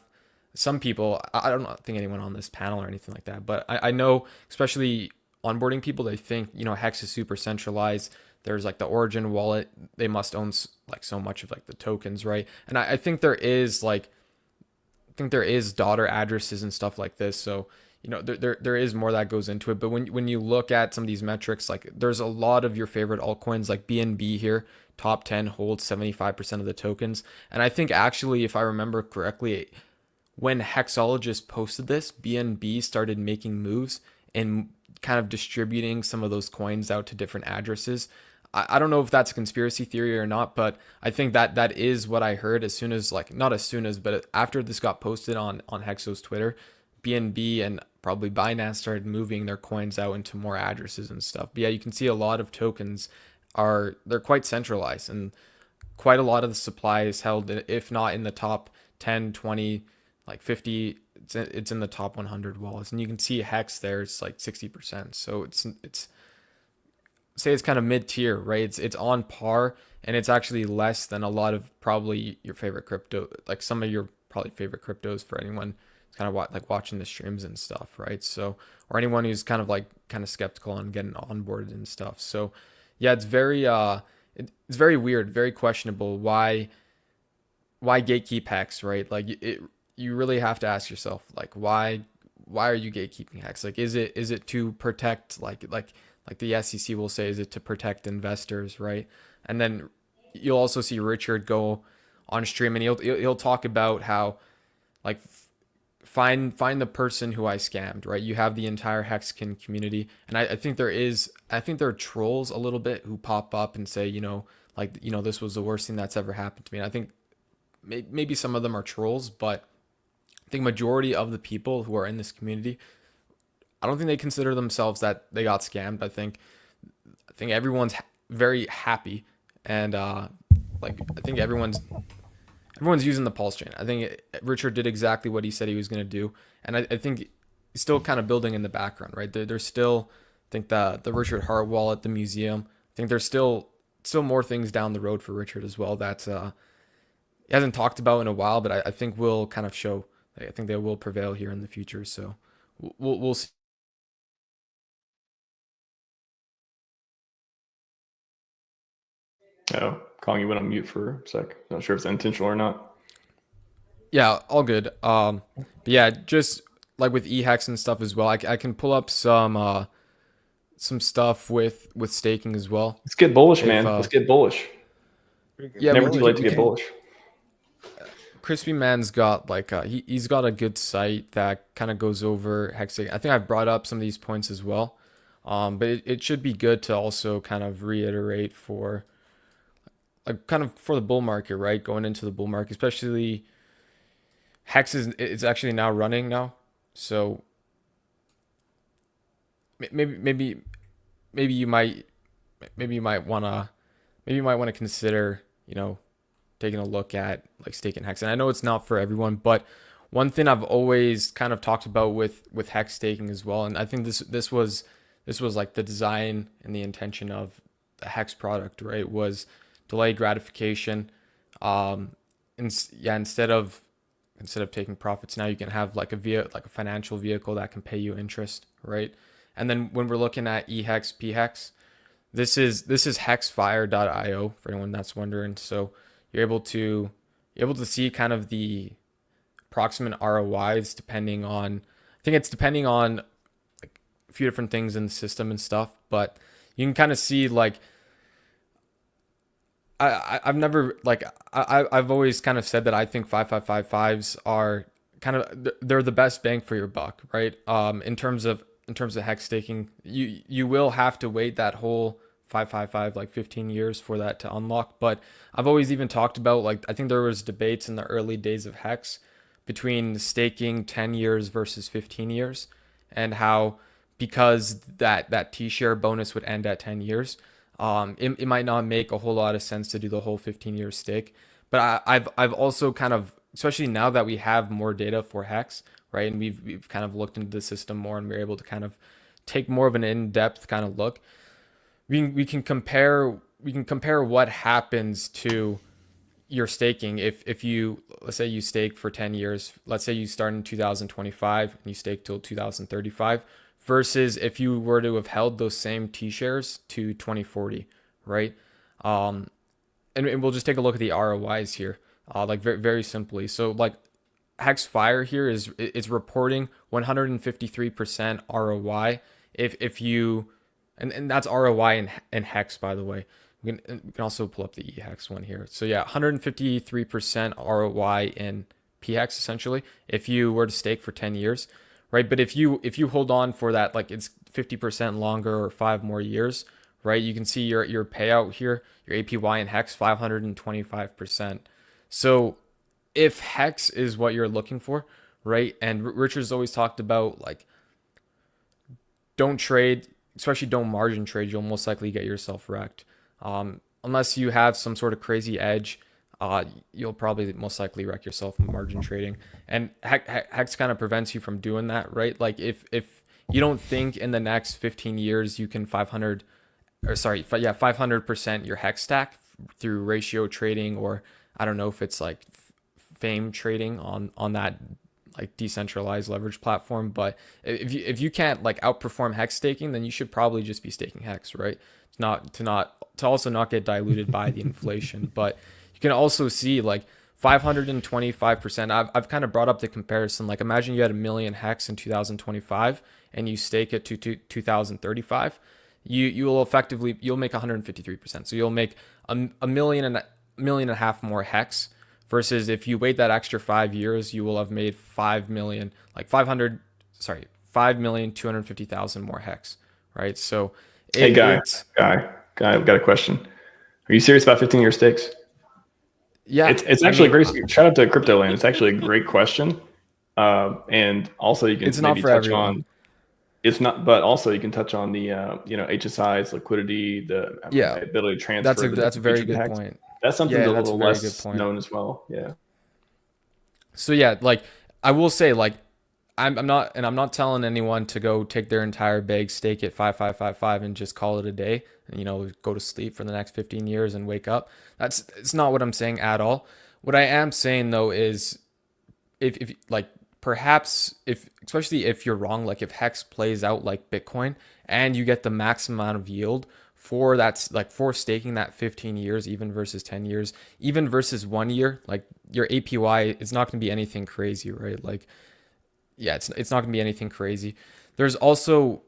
some people, I don't think anyone on this panel or anything like that, but I know, especially onboarding people, they think, you know, Hex is super centralized. There's like the Origin wallet, they must own like so much of like the tokens, right? And I think there is like, I think there is daughter addresses and stuff like this. So, you know, there is more that goes into it. But when you look at some of these metrics, like there's a lot of your favorite altcoins, like BNB here, top 10 holds 75% of the tokens. And I think actually, if I remember correctly, when Hexologist posted this, BNB started making moves and kind of distributing some of those coins out to different addresses. I don't know if that's a conspiracy theory or not, but I think that is what I heard as soon as, like, not as soon as, but after this got posted on Hexo's Twitter, BNB and probably Binance started moving their coins out into more addresses and stuff. But yeah, you can see a lot of tokens they're quite centralized, and quite a lot of the supply is held, if not in the top 10, 20, like 50, it's in the top 100 wallets. And you can see Hex there, it's like 60%. So it's say it's kind of mid-tier, right? It's on par, and it's actually less than a lot of probably your favorite crypto, like some of your probably favorite cryptos for anyone who's kind of like watching the streams and stuff, right? So, or anyone who's kind of skeptical on getting onboarded and stuff. So yeah, it's very weird, very questionable why gatekeep Hex, right? Like you really have to ask yourself, like, why are you gatekeeping Hex? Like, is it to protect, like the SEC will say, is it to protect investors, right? And then you'll also see Richard go on stream, and he'll talk about how, like, find the person who I scammed, right? You have the entire Hexkin community, and I think there are trolls a little bit who pop up and say, you know, like, you know, this was the worst thing that's ever happened to me. And I think maybe some of them are trolls, but I think majority of the people who are in this community, I don't think they consider themselves that they got scammed. I think everyone's very happy, and I think everyone's using the PulseChain. I think Richard did exactly what he said he was going to do, and I think he's still kind of building in the background, right? There's still, I think, the Richard Hart wallet, the museum. I think there's still more things down the road for Richard as well that he hasn't talked about in a while, but I think will kind of show. I think they will prevail here in the future. So we'll see. Oh, Kong, you went on mute for a sec. Not sure if it's intentional or not. Yeah, all good. But yeah, just like with eHex and stuff as well, I can pull up some stuff with staking as well. Let's get bullish, man. Let's get bullish. Yeah, never too late to get bullish. Crispy Man's got like he's got a good site that kind of goes over Hex staking. I think I brought up some of these points as well, but it should be good to also kind of reiterate for, like, kind of for the bull market, right? Going into the bull market, especially Hex it's actually now running now. So maybe you might want to consider, you know, taking a look at like staking Hex. And I know it's not for everyone, but one thing I've always kind of talked about with Hex staking as well, and I think this was like the design and the intention of the Hex product, right, was delayed gratification. Instead of taking profits, now you can have like a financial vehicle that can pay you interest, right? And then when we're looking at eHex, pHex, this is hexfire.io for anyone that's wondering. So you're able to see kind of the approximate ROIs depending on, I think it's depending on like a few different things in the system and stuff, but you can kind of see, like, I've never, like, I've always kind of said that I think 5555s are kind of, they're the best bang for your buck, right? In terms of Hex staking, you will have to wait that whole 555 like 15 years for that to unlock. But I've always even talked about, like, I think there was debates in the early days of Hex between staking 10 years versus 15 years, and how, because that T-share bonus would end at 10 years, it might not make a whole lot of sense to do the whole 15-year stake. But I've also kind of, especially now that we have more data for Hex, right? And we've kind of looked into the system more, and we're able to kind of take more of an in-depth kind of look. We can compare what happens to your staking if you, let's say you stake for 10 years, let's say you start in 2025 and you stake till 2035, versus if you were to have held those same T shares to 2040, right? And we'll just take a look at the ROIs here, like very, very simply. So like Hex Fire here is reporting 153% ROI if you, and that's ROI in Hex, by the way. We can also pull up the eHex one here. So yeah, 153% ROI in PHEX essentially if you were to stake for 10 years, right? But if you hold on for that, like it's 50% longer or 5 more years, right? You can see your payout here, your APY in Hex 525%. So if Hex is what you're looking for, right? And Richard's always talked about like, don't trade, especially don't margin trade. You'll most likely get yourself wrecked. Unless you have some sort of crazy edge, you'll probably most likely wreck yourself in margin trading. And Hex kind of prevents you from doing that, right? Like if you don't think in the next 15 years you can 500% your Hex stack through ratio trading, or I don't know if it's like fame trading on that like decentralized leverage platform. But if you can't like outperform Hex staking, then you should probably just be staking Hex, right? To also not get diluted by the inflation. But you can also see like 525%. I've kind of brought up the comparison. Like imagine you had 1 million Hex in 2025 and you stake it to 2035. You'll make 153%. So you'll make a million and a half more Hex, versus if you wait that extra 5 years, you will have made 5,250,000 more Hex, right? So Hey, guy, I've got a question. Are you serious about 15-year stakes? Yeah, it's actually great. Shout out to Crypto Land. It's actually a great question. And also you can maybe touch on. It's not, but also you can touch on the HSI's liquidity, the ability to transfer. That's a very good point. That's something that's a little less known as well. Yeah. So yeah, like I will say, like I'm not telling anyone to go take their entire bag, stake it 5,555 and just call it a day and go to sleep for the next 15 years and wake up. It's not what I'm saying at all. What I am saying though is if like perhaps especially if you're wrong, like if Hex plays out like Bitcoin and you get the max amount of yield for staking that 15 years, even versus 10 years, even versus 1 year, like your APY is not going to be anything crazy, right? Like, yeah, it's not going to be anything crazy. There's also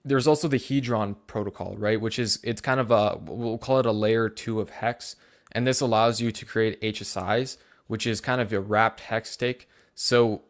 the Hedron protocol, right? Which is, it's kind of we'll call it a layer 2 of Hex. And this allows you to create HSIs, which is kind of a wrapped Hex stake. So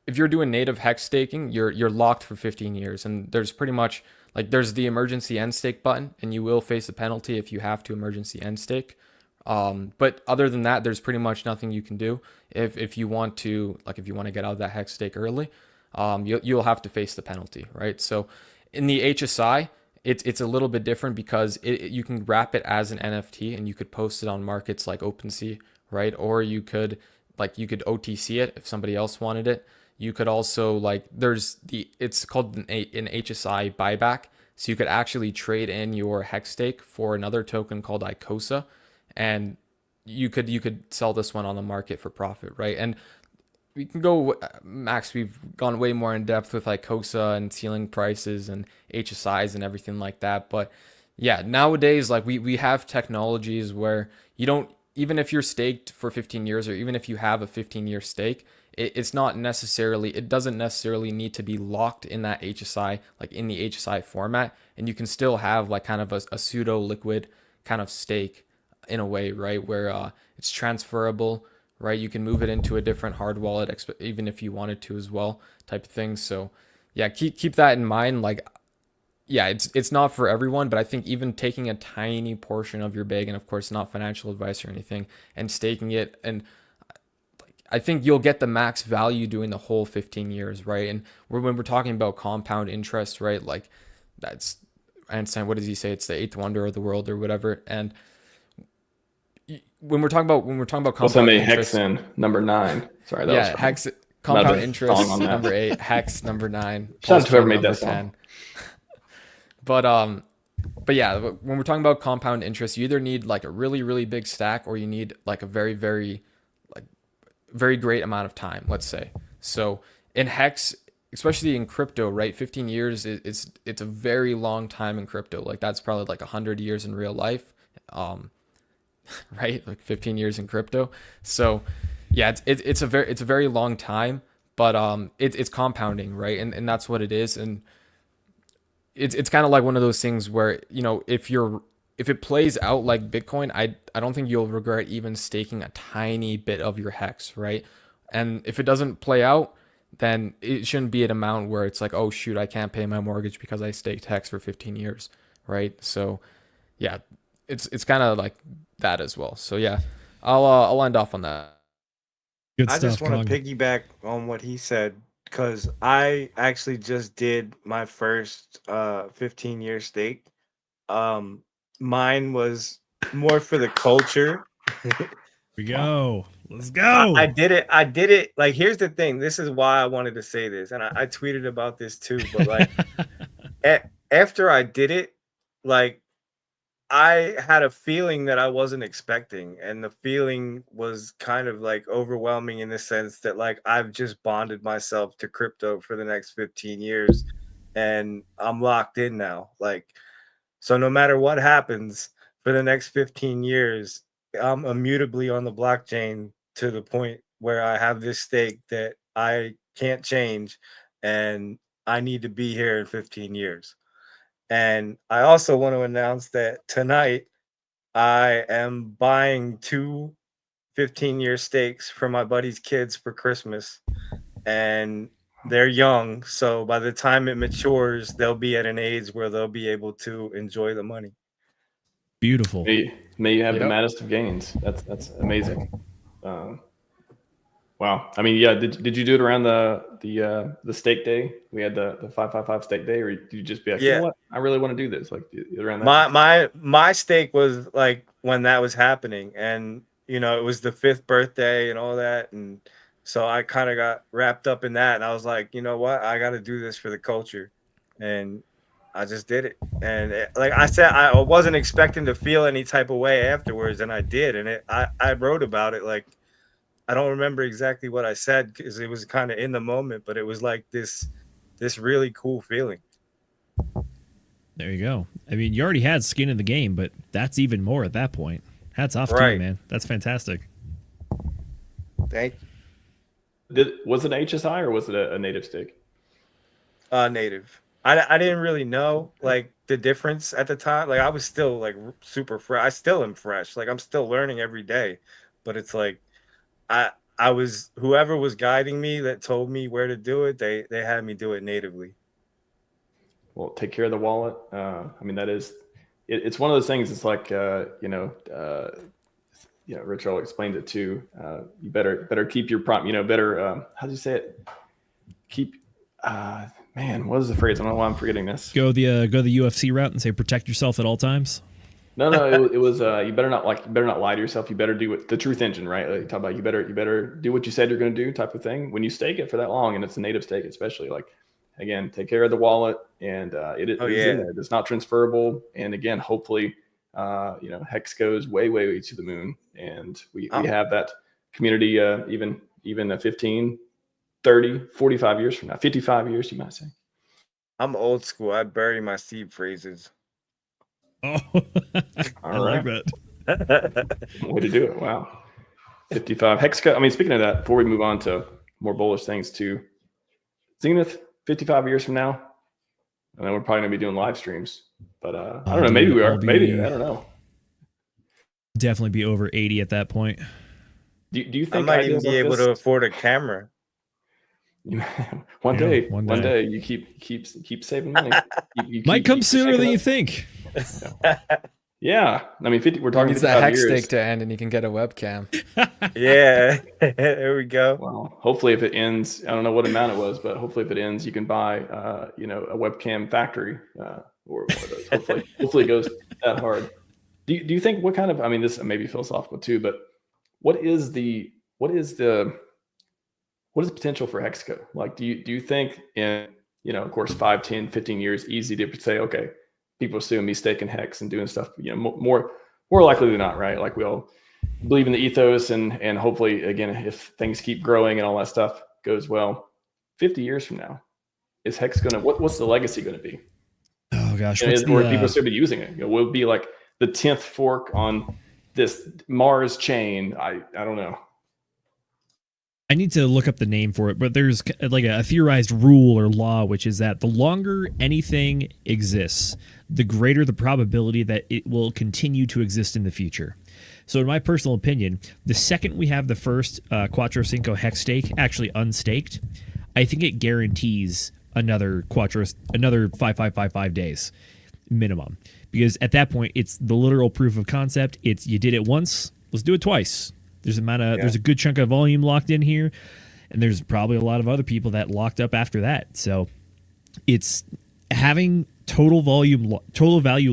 if you're doing native Hex staking, you're locked for 15 years. And there's pretty much, like, there's the emergency end stake button, and you will face a penalty if you have to emergency end stake. But other than that, there's pretty much nothing you can do if you want to, like, if you want to get out of that Hex stake early, you'll have to face the penalty, right? So in the HSI, it's a little bit different because you can wrap it as an NFT and you could post it on markets like OpenSea, right? Or you could OTC it if somebody else wanted it. You could also, like, it's called an HSI buyback. So you could actually trade in your Hex stake for another token called ICOSA, and you could sell this one on the market for profit, right? And we can go, Max, we've gone way more in depth with ICOSA and ceiling prices and HSIs and everything like that. But yeah, nowadays, like, we have technologies where you don't, even if you're staked for 15 years, or even if you have a 15-year stake, it doesn't necessarily need to be locked in that HSI, like in the HSI format. And you can still have like kind of a pseudo liquid kind of stake in a way, right? Where it's transferable, right? You can move it into a different hard wallet, even if you wanted to as well, type of thing. So yeah, keep that in mind. Like, yeah, it's not for everyone, but I think even taking a tiny portion of your bag, and of course not financial advice or anything, and staking it, and I think you'll get the max value doing the whole 15 years, right? And when we're talking about compound interest, right? Like, that's, I understand, what does he say? It's the 8th wonder of the world or whatever. And when we're talking about Well, so compound made interest, hex in number 9. Sorry, that was yeah, funny. hex compound Another interest song on that. number 8, hex number 9, Shout out to whoever PulseChain made number that song. 10. But yeah, when we're talking about compound interest, you either need like a really, really big stack, or you need like a very, very, like very great amount of time, let's say. So in hex, especially in crypto, right? 15 years it's a very long time in crypto. Like that's probably like 100 years in real life, right? Like 15 years in crypto. So yeah, it's a very long time, but it's compounding, right? And that's what it is. And it's kind of like one of those things where, you know, if it plays out like Bitcoin, I don't think you'll regret even staking a tiny bit of your hex, right? And if it doesn't play out, then it shouldn't be an amount where it's like, oh shoot, I can't pay my mortgage because I staked hex for 15 years, right? So yeah, it's kind of like that as well. So yeah, I'll end off on that. Good I stuff. just want Kong. to piggyback on what he said, because I actually just did my first 15-year stake. Mine was more for the culture. Here we go. Let's go. I did it. Like, here's the thing. This is why I wanted to say this, and I tweeted about this too. But like, after I did it, like, I had a feeling that I wasn't expecting, and the feeling was kind of like overwhelming in the sense that like I've just bonded myself to crypto for the next 15 years, and I'm locked in now. Like, so no matter what happens for the next 15 years, I'm immutably on the blockchain to the point where I have this stake that I can't change, and I need to be here in 15 years. And I also want to announce that tonight I am buying 2 15-year stakes for my buddy's kids for Christmas. And they're young, so by the time it matures, they'll be at an age where they'll be able to enjoy the money. Beautiful. May you have the Yep. maddest of gains. That's amazing. Wow. I mean, yeah. Did you do it around the stake day? We had the 555 stake day, or did you just be like, you know what, I really want to do this? Like around that. My stake was like when that was happening, and you know, it was the 5th birthday and all that, and so I kind of got wrapped up in that, and I was like, you know what, I got to do this for the culture, and I just did it. And like I said, I wasn't expecting to feel any type of way afterwards, and I did, and I wrote about it. Like, I don't remember exactly what I said because it was kind of in the moment, but it was like this really cool feeling. There you go. I mean, you already had skin in the game, but that's even more at that point. Hats off to you, man. That's fantastic. Thank you. Was it HSI or was it a native stake? Native. I didn't really know like the difference at the time. Like, I was still like super fresh. I still am fresh. Like, I'm still learning every day, but it's like I was, whoever was guiding me that told me where to do it, they had me do it natively. Well, take care of the wallet. I mean, that is, it's one of those things. It's like, Rich all explained it too. You better keep your prompt, better, how do you say it? Keep, man, what is the phrase? I don't know why I'm forgetting this. Go the UFC route and say, protect yourself at all times. No, it was you better not lie to yourself. You better do what the truth engine, right? Like, talk about you better do what you said you're going to do, type of thing. When you stake it for that long, and it's a native stake, especially, like, again, take care of the wallet, and it is in there. It's not transferable, and again, hopefully, Hex goes way to the moon, and we have that community even 15, 30, 45 years from now, 55 years, you might say. I'm old school. I bury my seed phrases. Oh, I like that. Way to do it. Wow. 55 Hex. I mean, speaking of that, before we move on to more bullish things too, Zenith 55 years from now, and then we're probably gonna be doing live streams. But I don't know. Maybe we are. Maybe I don't know. Definitely be over 80 at that point. Do you think I might even be able to afford a camera? One day you keep saving money. Might come sooner than you think. Yeah, I mean, we're talking needs that hex stake to end, and you can get a webcam. Yeah, there we go. Well, hopefully, if it ends, I don't know what amount it was, but hopefully, if it ends, you can buy, a webcam factory or one of those. Hopefully, it goes that hard. Do you think what kind of, I mean, this may be philosophical too, but what is the potential for Hexco? Like, do you think in, of course, 5, 10, 15 years, easy to say, okay, people are suing me staking Hex and doing stuff, more likely than not, right? Like, we all believe in the ethos and hopefully, again, if things keep growing and all that stuff goes well, 50 years from now, is Hex going to, what's the legacy going to be? Oh gosh. Or people still be using it? Will it be like the 10th fork on this Mars chain? I don't know. I need to look up the name for it, but there's like a theorized rule or law, which is that the longer anything exists, the greater the probability that it will continue to exist in the future. So in my personal opinion, the second we have the first Quattro Cinco Hex stake actually unstaked, I think it guarantees another 5555 days minimum. Because at that point, it's the literal proof of concept. It's you did it once, let's do it twice. There's a good chunk of volume locked in here, and there's probably a lot of other people that locked up after that. So it's having total value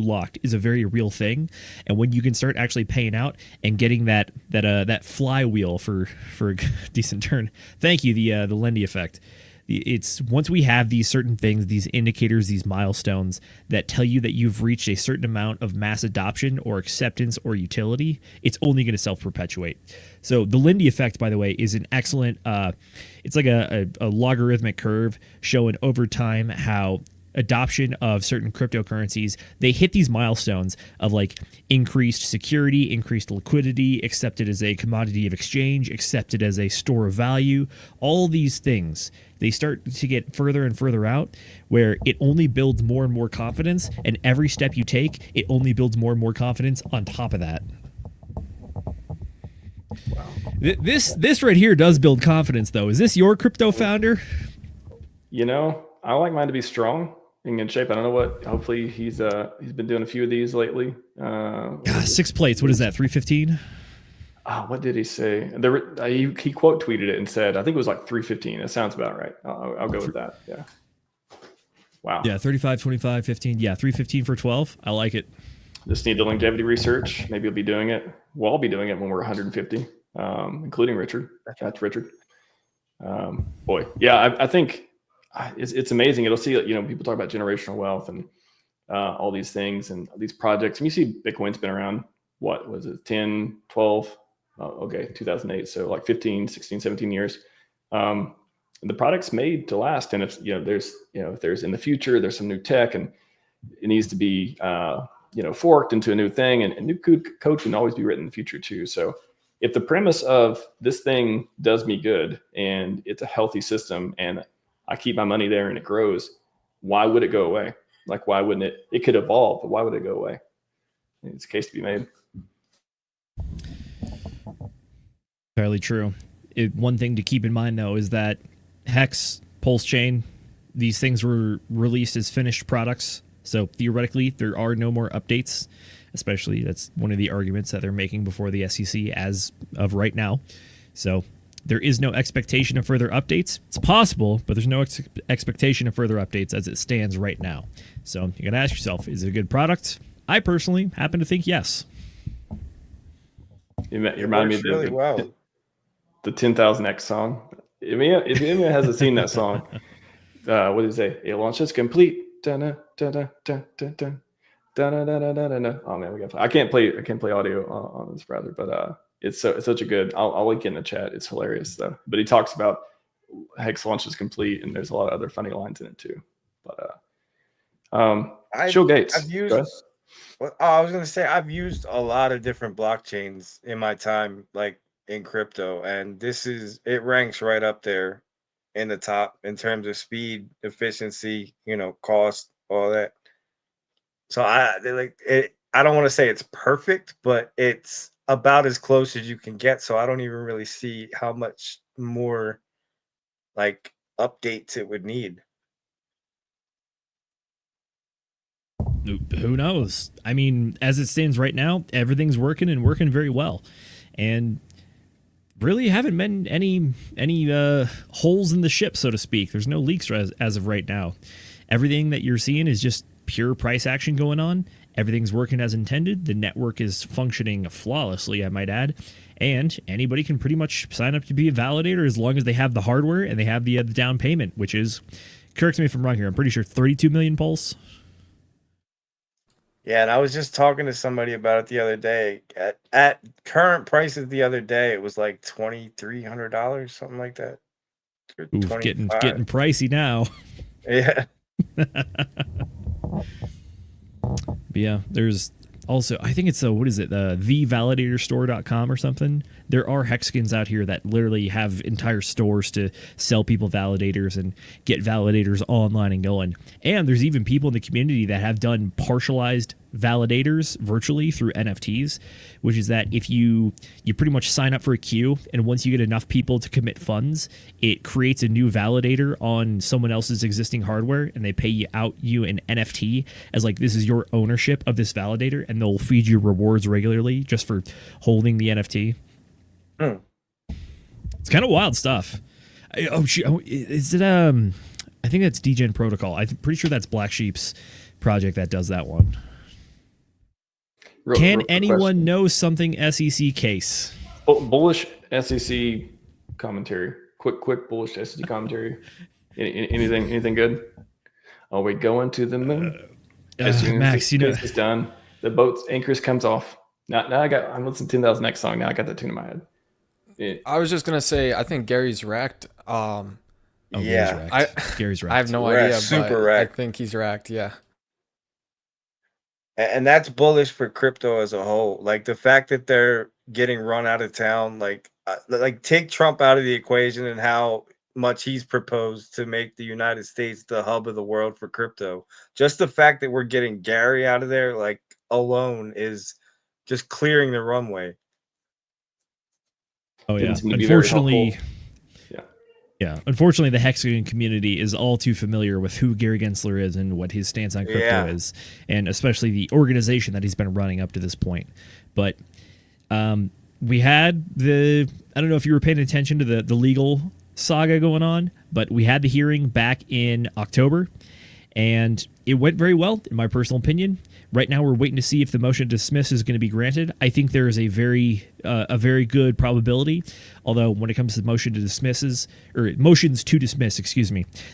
locked is a very real thing. And when you can start actually paying out and getting that flywheel for a decent turn, thank you, the Lendy effect. It's once we have these certain things, these indicators, these milestones that tell you that you've reached a certain amount of mass adoption or acceptance or utility, it's only going to self-perpetuate. So the Lindy effect, by the way, is an excellent, it's like a logarithmic curve showing over time how adoption of certain cryptocurrencies, they hit these milestones of like increased security, increased liquidity, accepted as a commodity of exchange, accepted as a store of value. All these things, they start to get further and further out where it only builds more and more confidence, and every step you take, it only builds more and more confidence on top of that. Wow. This right here does build confidence, though. Is this your crypto founder? I like mine to be strong, in good shape. I don't know what. Hopefully, he's been doing a few of these lately. 6 plates. What is that? 315. What did he say? He quote tweeted it and said, I think it was like 315. That sounds about right. I'll go with that. Yeah. Wow. Yeah, 35, 25, 15. Yeah, 315 for 12. I like it. Just need the longevity research. Maybe you'll be doing it. We'll all be doing it when we're 150, including Richard. That's Richard. Boy, yeah, I think it's amazing. It'll see, people talk about generational wealth and all these things and these projects. And you see Bitcoin's been around, what was it, 10, 12? 2008. So like 15, 16, 17 years. And the product's made to last. And if, if there's in the future, there's some new tech and it needs to be, forked into a new thing, and new code can always be written in the future too. So if the premise of this thing does me good and it's a healthy system and I keep my money there and it grows, why would it go away? Like, why wouldn't it? It could evolve, but why would it go away? It's a case to be made. Fairly true. One thing to keep in mind, though, is that Hex, PulseChain, these things were released as finished products. So theoretically, there are no more updates, especially that's one of the arguments that they're making before the SEC as of right now. So there is no expectation of further updates. It's possible, but there's no expectation of further updates as it stands right now. So you got to ask yourself, is it a good product? I personally happen to think yes. You remind me of really the 10,000X song. If anyone hasn't seen that song, what does it say? It launches complete. Oh man, I can't play audio on this brother, but it's such a good. I'll link it in the chat. It's hilarious though. But he talks about Hex launches complete, and there's a lot of other funny lines in it too. But Chill Gates. I was gonna say I've used a lot of different blockchains in my time, like in crypto, and it ranks right up there in the top in terms of speed, efficiency, cost, all that. So I don't want to say it's perfect, but it's about as close as you can get. So I don't even really see how much more like updates it would need. Who knows? I mean, as it stands right now, everything's working and working very well. And really haven't been any holes in the ship, so to speak. There's no leaks as of right now. Everything that you're seeing is just pure price action going on, Everything's working as intended. The network is functioning flawlessly, I might add. And anybody can pretty much sign up to be a validator as long as they have the hardware and they have the down payment, which is, correct me if I'm wrong here, I'm pretty sure 32 million Pulse. Yeah, and I was just talking to somebody about it the other day. At current prices the other day, it was like $2,300, something like that. Oof, getting pricey now. Yeah. Yeah, there's also, I think it's what is it, thevalidatorstore.com or something. There are hexagons out here that literally have entire stores to sell people validators and get validators online and going. And there's even people in the community that have done partialized validators virtually through NFTs, which is that if you pretty much sign up for a queue, and once you get enough people to commit funds, it creates a new validator on someone else's existing hardware, and they pay you an NFT as like, this is your ownership of this validator, and they'll feed you rewards regularly just for holding the NFT. It's kind of wild stuff. Is it I think that's Degen Protocol. I'm pretty sure that's Black Sheep's project that does that one. Can anyone know something SEC case? Bullish SEC commentary. Quick bullish SEC commentary. Anything good? Oh, we going to the moon. As soon Max, as it's done, the boat's anchors comes off. Now I'm listening to 10,000 X song. Now I got that tune in my head. I was just gonna say, I think Gary's wrecked. Yeah, Gary's wrecked. I have no idea, super but wrecked. I think he's wrecked. Yeah. And that's bullish for crypto as a whole. Like the fact that they're getting run out of town, like take Trump out of the equation and how much he's proposed to make the United States the hub of the world for crypto. Just the fact that we're getting Gary out of there, like alone, is just clearing the runway. Oh yeah. Unfortunately, unfortunately, the Hexagon community is all too familiar with who Gary Gensler is and what his stance on crypto is, and especially the organization that he's been running up to this point. But we had I don't know if you were paying attention to the legal saga going on, but we had the hearing back in October, and it went very well, in my personal opinion. Right now, we're waiting to see if the motion to dismiss is going to be granted. I think there is a very good probability. Although when it comes to motions to dismiss,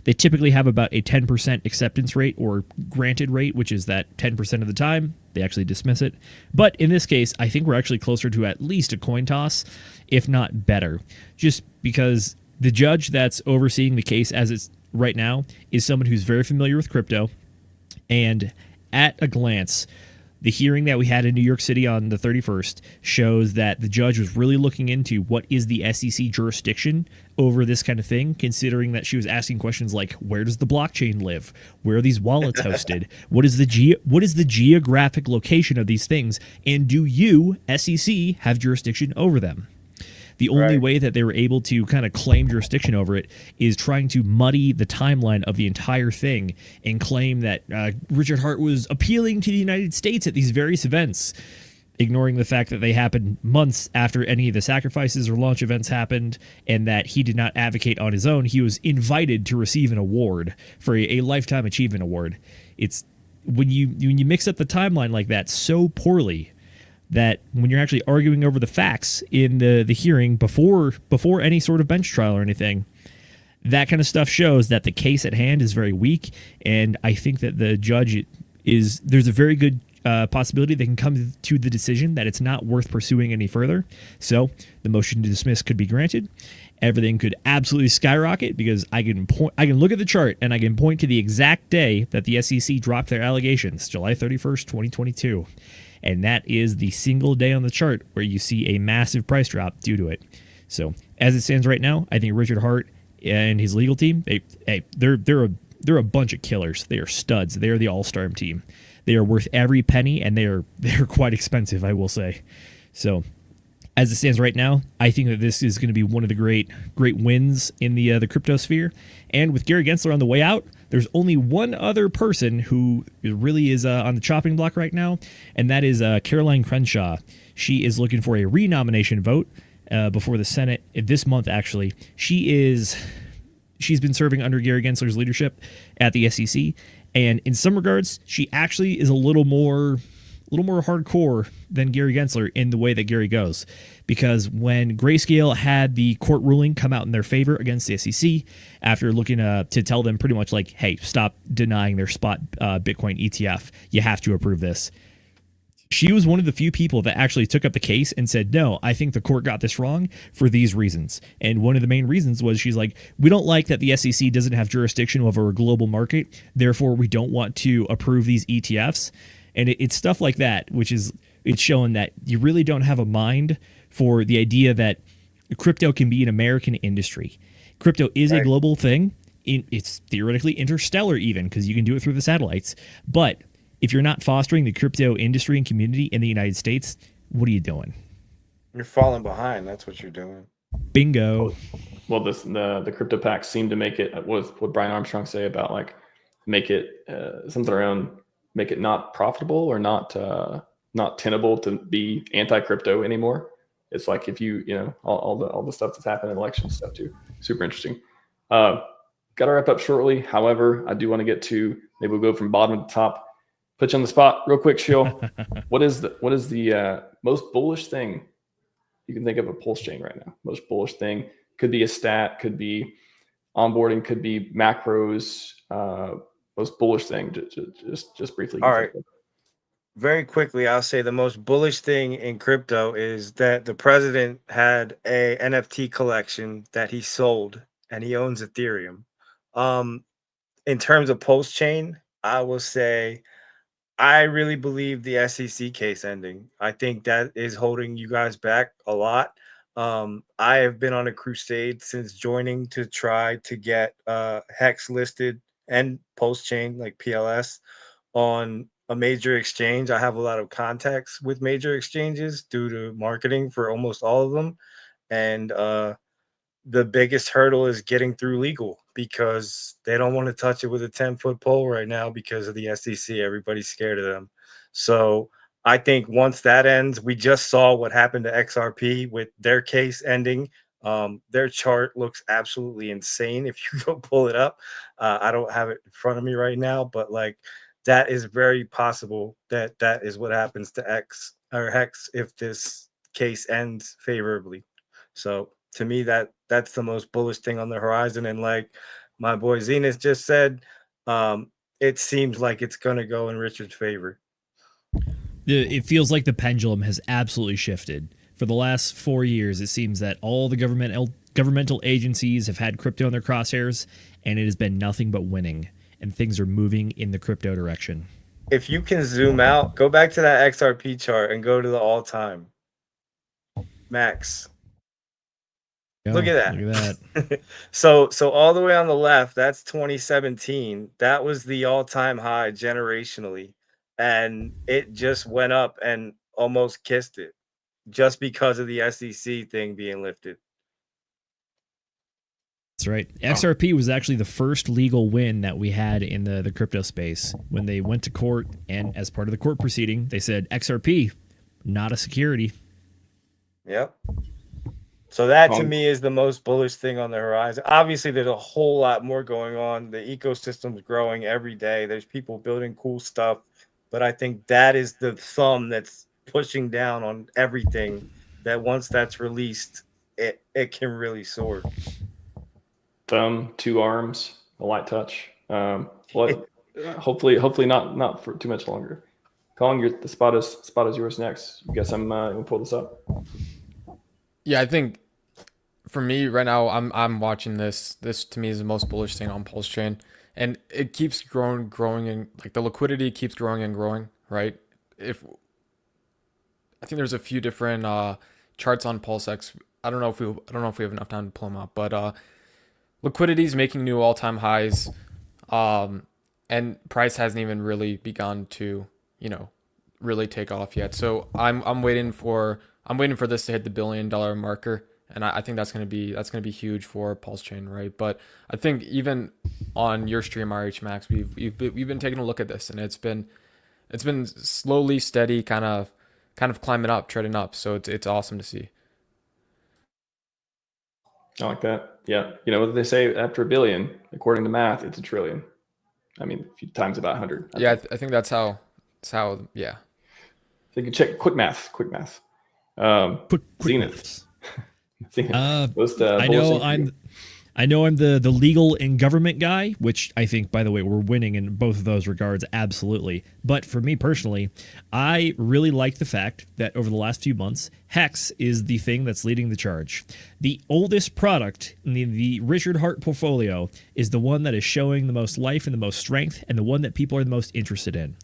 they typically have about a 10% acceptance rate or granted rate, which is that 10% of the time they actually dismiss it. But in this case, I think we're actually closer to at least a coin toss, if not better, just because the judge that's overseeing the case as it's right now is someone who's very familiar with crypto. And at a glance, the hearing that we had in New York City on the 31st shows that the judge was really looking into what is the SEC jurisdiction over this kind of thing, considering that she was asking questions like, where does the blockchain live? Where are these wallets hosted? What is the geographic location of these things? And do you, SEC, have jurisdiction over them? The only way that they were able to kind of claim jurisdiction over it is trying to muddy the timeline of the entire thing and claim that Richard Hart was appealing to the United States at these various events, ignoring the fact that they happened months after any of the sacrifices or launch events happened, and that he did not advocate on his own. He was invited to receive an award for a Lifetime Achievement Award. It's when you mix up the timeline like that so poorly, that when you're actually arguing over the facts in the hearing before any sort of bench trial or anything, that kind of stuff shows that the case at hand is very weak. And I think that the judge there's a very good possibility they can come to the decision that it's not worth pursuing any further. So the motion to dismiss could be granted. Everything could absolutely skyrocket because I can look at the chart and I can point to the exact day that the SEC dropped their allegations, July 31st, 2022. And that is the single day on the chart where you see a massive price drop due to it. So as it stands right now, I think Richard Hart and his legal team, they're a bunch of killers. They are studs. They are the all-star team. They are worth every penny, and they're quite expensive, I will say. So as it stands right now, I think that this is going to be one of the great wins in the crypto sphere. And with Gary Gensler on the way out, there's only one other person who really is on the chopping block right now, and that is Caroline Crenshaw. She is looking for a renomination vote before the Senate this month, actually. She's been serving under Gary Gensler's leadership at the SEC, And in some regards, she actually is a little more hardcore than Gary Gensler in the way that Gary goes. Because when Grayscale had the court ruling come out in their favor against the SEC, after looking to tell them pretty much like, hey, stop denying their spot Bitcoin ETF, you have to approve this. She was one of the few people that actually took up the case and said, no, I think the court got this wrong for these reasons. And one of the main reasons was she's like, we don't like that the SEC doesn't have jurisdiction over a global market. Therefore, we don't want to approve these ETFs. And it's stuff like that, which is it's showing that you really don't have a mind for the idea that crypto can be an American industry. Crypto is a global thing. It's theoretically interstellar even because you can do it through the satellites. But if you're not fostering the crypto industry and community in the United States, what are you doing? You're falling behind. That's what you're doing. Bingo. Well, the crypto packs seem to make it. What Brian Armstrong say about like make it something around make it not profitable or not tenable to be anti-crypto anymore. It's like if you know all the stuff that's happened in election stuff too. Super interesting. Got to wrap up shortly. However, I do want to get to maybe we'll go from bottom to top. Put you on the spot real quick, Shill. What is the most bullish thing you can think of PulseChain right now? Most bullish thing could be a stat, could be onboarding, could be macros. Most bullish thing, just briefly. All right. Very quickly, I'll say the most bullish thing in crypto is that the president had a NFT collection that he sold, and he owns Ethereum. In terms of PulseChain, I will say I really believe the SEC case ending. I think that is holding you guys back a lot. I have been on a crusade since joining to try to get Hex listed and PulseChain like PLS on a major exchange. I have a lot of contacts with major exchanges due to marketing for almost all of them. And the biggest hurdle is getting through legal because they don't want to touch it with a 10-foot pole right now because of the SEC. Everybody's scared of them. So I think once that ends, we just saw what happened to XRP with their case ending. Their chart looks absolutely insane. If you go pull it up, I don't have it in front of me right now, but like that is very possible that that is what happens to X or Hex if this case ends favorably. So to me, that's the most bullish thing on the horizon. And like my boy Zenith just said, it seems like it's going to go in Richard's favor. It feels like the pendulum has absolutely shifted. For the last 4 years, it seems that all the governmental agencies have had crypto in their crosshairs, and it has been nothing but winning, and things are moving in the crypto direction. If you can zoom out, go back to that XRP chart and go to the all-time max. Look at that. Look at that. So all the way on the left, that's 2017. That was the all-time high generationally. And it just went up and almost kissed it just because of the SEC thing being lifted. That's right. XRP was actually the first legal win that we had in the crypto space when they went to court. And as part of the court proceeding, they said XRP, not a security. Yep. So that to me is the most bullish thing on the horizon. Obviously, there's a whole lot more going on. The ecosystem's growing every day. There's people building cool stuff. But I think that is the thumb that's pushing down on everything that once that's released, it can really soar. Thumb, two arms, a light touch. Hopefully not for too much longer. Colin, the spot is yours next. You got some? We'll pull this up. Yeah, I think for me right now, I'm watching this. This to me is the most bullish thing on PulseChain, and it keeps growing, and like the liquidity keeps growing and growing. Right? I think there's a few different charts on PulseX. I don't know if we have enough time to pull them up, but liquidity is making new all-time highs, and price hasn't even really begun to really take off yet. So I'm waiting for this to hit the $1 billion marker, and I think that's gonna be huge for PulseChain, right? But I think even on your stream, RHMax, we've been taking a look at this, and it's been slowly, steady, kind of climbing up, treading up. So it's awesome to see. I like that. Yeah, what do they say? After $1 billion, according to math, it's $1 trillion. I mean, if you times about 100. Yeah, I think that's how. Yeah. So you can check quick math. Quick Zenith. maths. Zenith. Most, I know I'm the legal and government guy, which I think, by the way, we're winning in both of those regards, absolutely. But for me personally, I really like the fact that over the last few months, Hex is the thing that's leading the charge. The oldest product in the Richard Hart portfolio is the one that is showing the most life and the most strength, and the one that people are the most interested in.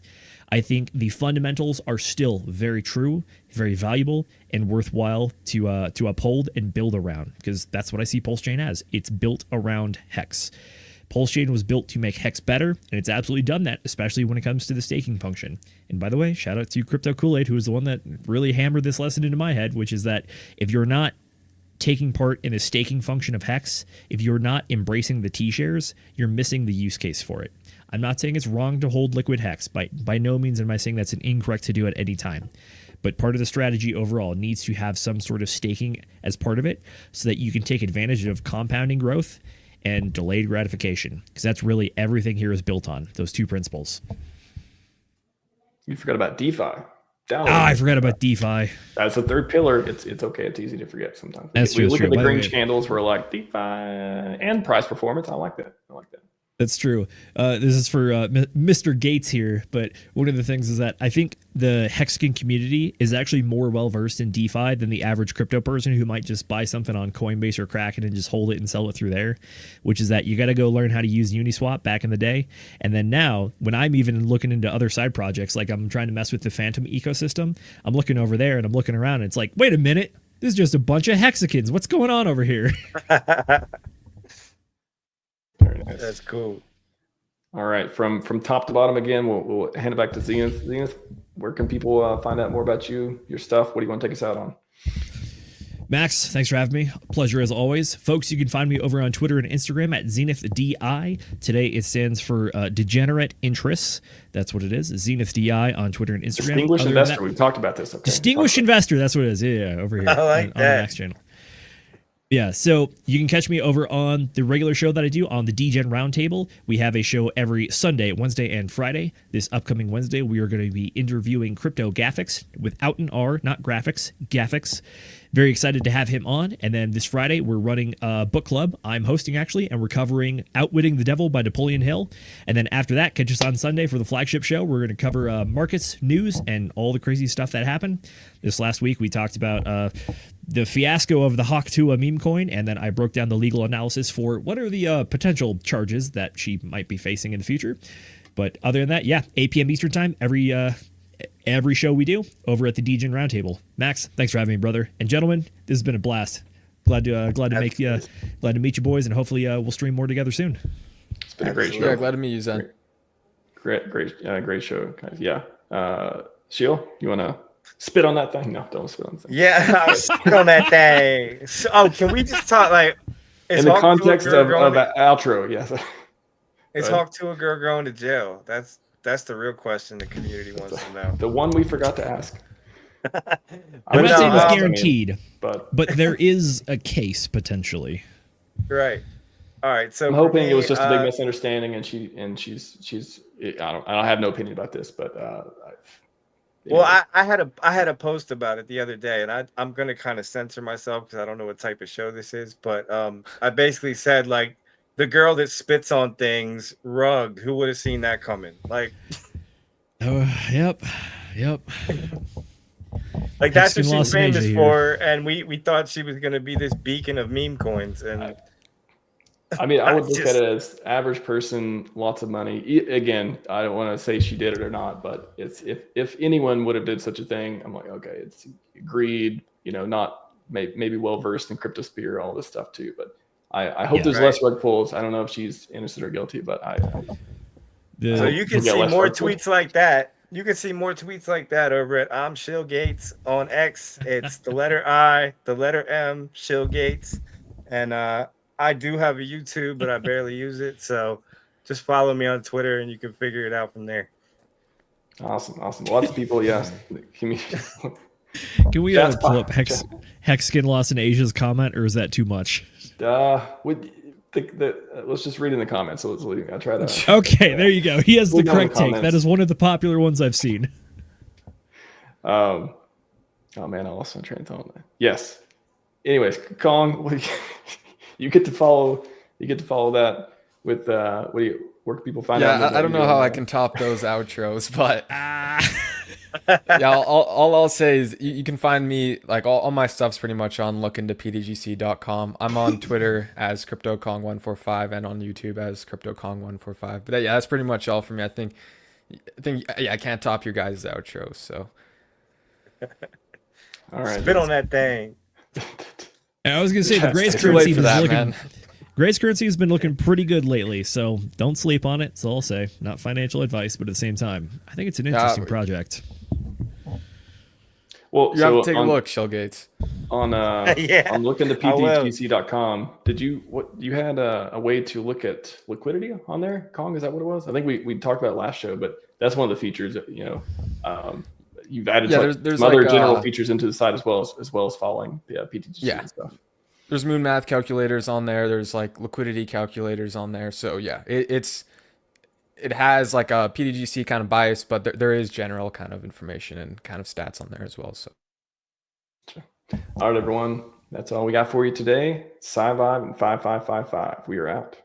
I think the fundamentals are still very true, very valuable, and worthwhile to uphold and build around, because that's what I see PulseChain as. It's built around Hex. PulseChain was built to make Hex better, and it's absolutely done that, especially when it comes to the staking function. And by the way, shout out to Crypto Kool-Aid, who is the one that really hammered this lesson into my head, which is that if you're not taking part in the staking function of Hex, if you're not embracing the T-shares, you're missing the use case for it. I'm not saying it's wrong to hold liquid Hex. By no means am I saying that's an incorrect to do at any time. But part of the strategy overall needs to have some sort of staking as part of it so that you can take advantage of compounding growth and delayed gratification, because that's really everything here is built on, those two principles. You forgot about DeFi. I forgot about DeFi. That's the third pillar. It's okay. It's easy to forget sometimes. That's true. We look at the green candles. We're like DeFi and price performance. I like that. That's true. This is for Mr. Gates here, but one of the things is that I think the Hexagon community is actually more well-versed in DeFi than the average crypto person who might just buy something on Coinbase or Kraken and just hold it and sell it through there, which is that you got to go learn how to use Uniswap back in the day. And then now, when I'm even looking into other side projects, like I'm trying to mess with the Phantom ecosystem, I'm looking over there and I'm looking around and it's like, wait a minute, this is just a bunch of hexagons. What's going on over here? Very nice. That's cool. All right, from top to bottom again, we'll hand it back to Zenith. Zenith, where can people find out more about you, your stuff? What do you want to take us out on? Max, thanks for having me. Pleasure as always. Folks, you can find me over on Twitter and Instagram at ZenithDI. Today it stands for Degenerate Interests. That's what it is. ZenithDI on Twitter and Instagram. Distinguished Investor. We've talked about this. Okay. Distinguished Investor. That's what it is. Yeah, over here I like on the Max channel. Yeah, so you can catch me over on the regular show that I do on the DGen Roundtable. We have a show every Sunday, Wednesday, and Friday. This upcoming Wednesday, we are going to be interviewing Crypto Gaffix, without an R, not graphics, Gaffix. Very excited to have him on. And then this Friday, we're running a book club. I'm hosting, actually, and we're covering Outwitting the Devil by Napoleon Hill. And then after that, catch us on Sunday for the flagship show. We're going to cover markets, news, and all the crazy stuff that happened. This last week, we talked about the fiasco of the Hawk Tuah meme coin, and then I broke down the legal analysis for what are the potential charges that she might be facing in the future. But other than that, yeah, 8 p.m. Eastern time, every show we do over at the DGen Roundtable. Max, thanks for having me, brother. And gentlemen, this has been a blast. Glad to meet you boys, and hopefully we'll stream more together soon. It's been a great show. Yeah, glad to meet you, Zen. Great show, guys. Yeah. Sheil, you want to spit on that thing? No, don't spit on the thing. Yeah, I'll spit on that thing. So, can we just talk like in the context of an outro? Yes. Is Hawk Tuah girl going to jail? That's the real question the community wants to know. The one we forgot to ask. I'm not saying it's guaranteed, but there is a case potentially. Right. All right. So I'm hoping it was just a big misunderstanding, and she's. I don't have no opinion about this, but. Well, I had a post about it the other day, and I'm gonna kind of censor myself because I don't know what type of show this is, but I basically said like the girl that spits on things, rug. Who would have seen that coming? Like, yep. Like that's what she's famous for, and we thought she was gonna be this beacon of meme coins, and I mean, I would look at it as average person, lots of money. Again, I don't want to say she did it or not, but it's if anyone would have did such a thing, I'm like, okay, it's greed, not maybe well versed in cryptosphere, all this stuff too. But I hope there's less rug pulls. I don't know if she's innocent or guilty, but so you can see more tweets like that. You can see more tweets like that over at I'm Shill Gates on X. It's the letter I, the letter M, Shill Gates, and I do have a YouTube, but I barely use it. So just follow me on Twitter and you can figure it out from there. Awesome. Lots of people, yes. Can we pull up Hexagon Lost in Asia's comment, or is that too much? let's just read in the comments. So I'll try that. Okay, there you go. He has the We'll go in the correct take. That comments. is one of the popular ones I've seen. Oh man, I lost my train of thought. Yes. Anyways, Kong, you get to follow. You get to follow that with where can people find out? Yeah, I don't know how I can top those outros, but yeah, all I'll say is you can find me, like, all my stuff's pretty much on lookintopdgc.com. I'm on Twitter as CryptoKong145 and on YouTube as CryptoKong145. But yeah, that's pretty much all for me. I think yeah, I can't top your guys' outro. So All right, spit on that thing. And I was gonna say the Grace Too late currency for is that, looking. man. Grace currency has been looking pretty good lately, so don't sleep on it. That's all I'll say. Not financial advice, but at the same time, I think it's an interesting project. Well, You have to take a look, Shellgates. On Yeah, on looking to I will. ptgc.com. Did you you had a way to look at liquidity on there, Kong? Is that what it was? I think we talked about it last show, but that's one of the features that, you've added there's some other like, general features into the site as well as following the PTGC and stuff. There's moon math calculators on there. There's like liquidity calculators on there. So yeah, it has like a PTGC kind of bias, but there is general kind of information and kind of stats on there as well. So. All right, everyone. That's all we got for you today. Scivive and 5555. We are out.